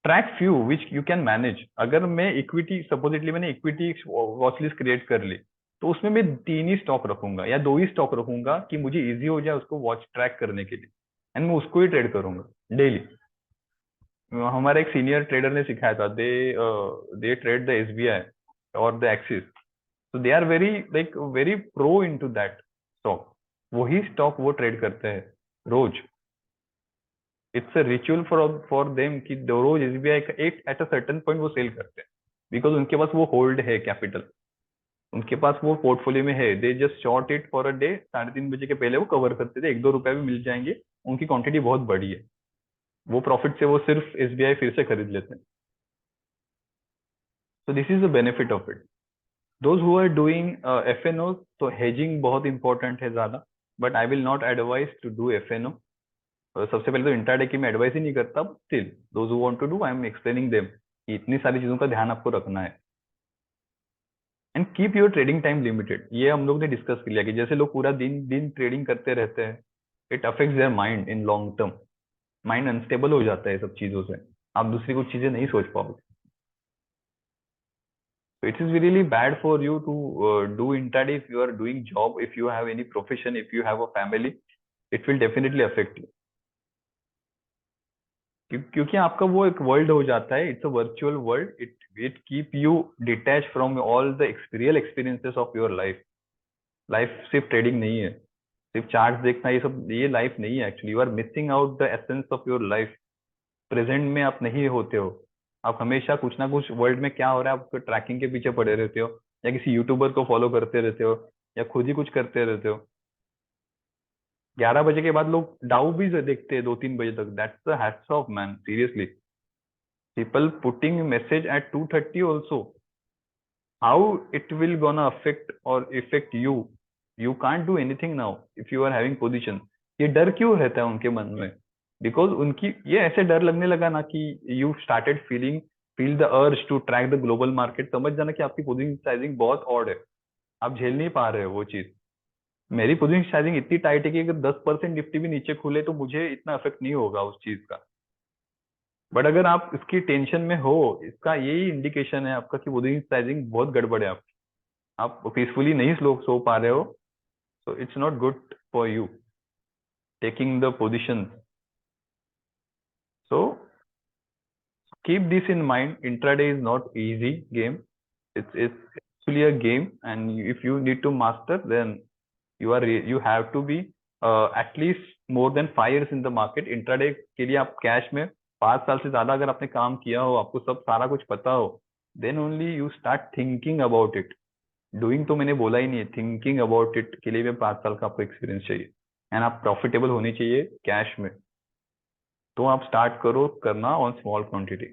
track few which you can manage. अगर मैं इक्विटी, सपोजिटली मैंने इक्विटी वॉच लिस्ट क्रिएट कर ली, तो उसमें मैं 3 ही स्टॉक रखूंगा या 2 ही स्टॉक रखूंगा, कि मुझे इजी हो जाए उसको वॉच ट्रैक करने के लिए, एंड मैं उसको ही ट्रेड करूंगा डेली। हमारे एक सीनियर ट्रेडर ने सिखाया था, दे ट्रेड द एसबीआई और द एक्सिस, तो they are very like very pro into that stock, वही स्टॉक वो ट्रेड करते हैं रोज। It's a ritual for them कि रोज एसबीआई का एक एट अ सर्टेन पॉइंट वो सेल करते हैं, बिकॉज उनके पास वो होल्ड है कैपिटल। उनके पास वो पोर्टफोलियो में है, they just short it for a day, 3:30 बजे के पहले वो कवर करते थे, 1-2 रुपए भी मिल जाएंगे, उनकी क्वांटिटी बहुत बड़ी है, वो प्रॉफिट से वो सिर्फ एसबीआई फिर से खरीद लेते हैं। तो this is the benefit of it. Those who are doing FNO, तो हेजिंग बहुत इंपॉर्टेंट है ज्यादा, but I will not advise to do FNO. सबसे पहले तो इंट्राडे की मैं एडवाइस ही नहीं करता, still those who want to do, I am explaining them कि इतनी सारी चीजों का ध्यान आपको रखना है। And keep your trading time limited, ये हम लोग ने डिस्कस कर लिया कि जैसे लोग पूरा दिन दिन ट्रेडिंग करते रहते हैं, it affects their mind in long term, mind unstable हो जाता है सब चीजों से, आप दूसरी कुछ चीजें नहीं सोच पाओगे। So it is really bad for you to do intraday if you are doing job, if you have any profession, if you have a family, it will definitely affect you. क्योंकि आपका वो एक वर्ल्ड हो जाता है, it's a virtual world, it keep you detach from all the real experiences of your life. Life सिर्फ trading नहीं है, सिर्फ चार्ट देखना ये सब, ये लाइफ नहीं है actually, you are missing out the essence of your life. Present में आप नहीं होते हो, आप हमेशा कुछ ना कुछ वर्ल्ड में क्या हो रहा है आपको ट्रैकिंग के पीछे पड़े रहते हो, या किसी यूट्यूबर को फॉलो करते रहते हो, या खुद ही कुछ करते रहते हो। 11 बजे के बाद लोग डाउ भी देखते हैं 2-3 बजे तक, that's the hats off man, seriously. People putting message at 2:30 also, how it will gonna affect और effect you, you can't do anything now if you are having position. ये डर क्यों रहता है उनके मन में? बिकॉज उनकी ये ऐसे डर लगने लगा ना कि you started feel the urge to track the global market, समझ जाना कि आपकी पोजिशन साइजिंग बहुत ऑड है, आप झेल नहीं पा रहे हो वो चीज। मेरी पोजिशन साइजिंग इतनी टाइट है कि अगर 10% निफ्टी भी नीचे खुले तो मुझे इतना इफेक्ट नहीं होगा उस चीज का। बट अगर आप इसकी टेंशन में हो, इसका यही इंडिकेशन है आपका कि पोजिशन साइजिंग बहुत गड़बड़ है आपकी, आप पीसफुली नहीं सो पा रहे हो, so it's not good for you taking the position. So keep this in mind, intraday is not easy game, it's actually a game, and if you need to master, then you have to be at least more than 5 years in the market। intraday के लिए आप cash में 5 साल से ज्यादा अगर आपने काम किया हो, आपको सब सारा कुछ पता हो, then only you start thinking about it। Doing तो मैंने बोला ही नहीं है, थिंकिंग अबाउट इट के लिए भी 5 साल का आपको एक्सपीरियंस चाहिए, एंड आप प्रॉफिटेबल होनी चाहिए कैश में, तो आप स्टार्ट करो करना on small quantity.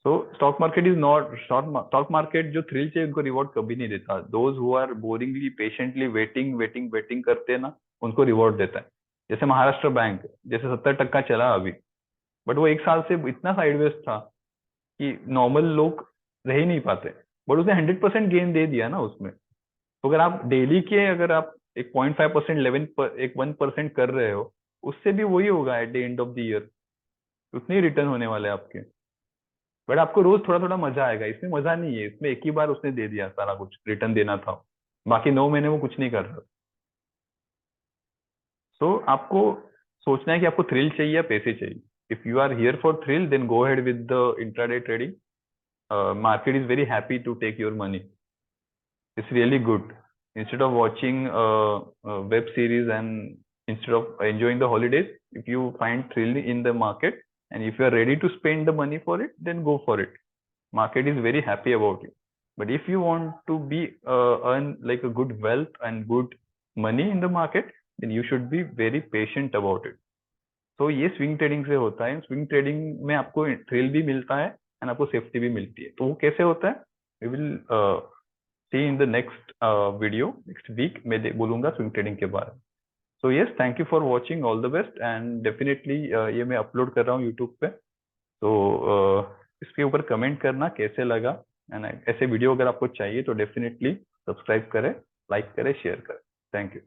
So stock market is not, stock market जो थ्रिल चाहिए उनको रिवॉर्ड कभी नहीं देता। Those who are boringly patiently waiting waiting waiting करते हैं ना, उनको रिवॉर्ड देता है। जैसे महाराष्ट्र बैंक, जैसे 70 टक्का चला अभी, बट वो 1 साल से इतना साइडवेज था कि नॉर्मल लोग रह ही नहीं पाते, बट उसने 100% गेन दे दिया ना उसमें। तो अगर आप डेली के, अगर आप एक 0.5% 1% कर रहे हो, उससे भी वही होगा eight the end of the year, उतने ही रिटर्न होने वाले हैं आपके। बट आपको रोज थोड़ा थोड़ा मजा आएगा, इसमें मजा नहीं है, इसमें एक ही बार उसने दे दिया सारा कुछ रिटर्न देना था, बाकी 9 महीने वो कुछ नहीं कर रहा। सो आपको सोचना है कि आपको थ्रिल चाहिए या पैसे चाहिए। If you are here for thrill, then go head with the intraday trading, market is very happy to take your money, it's really good. Instead of watching a web series and instead of enjoying the holidays, if you find thrill in the market and if you are ready to spend the money for it, then go for it. Market is very happy about it. But if you want to be earn like a good wealth and good money in the market, then you should be very patient about it. तो ये swing trading से होता है, swing trading में आपको thrill भी मिलता है एंड आपको सेफ्टी भी मिलती है। तो वो कैसे होता है, we will see in the next video next week, मैं बोलूंगा स्विंग ट्रेडिंग के बारे में। So yes, thank you for watching, all the best, and definitely ये मैं अपलोड कर रहा हूँ यूट्यूब पे, तो इसके ऊपर कमेंट करना कैसे लगा, एंड ऐसे वीडियो अगर आपको चाहिए तो डेफिनेटली सब्सक्राइब करें, लाइक करें, शेयर करें। Thank you.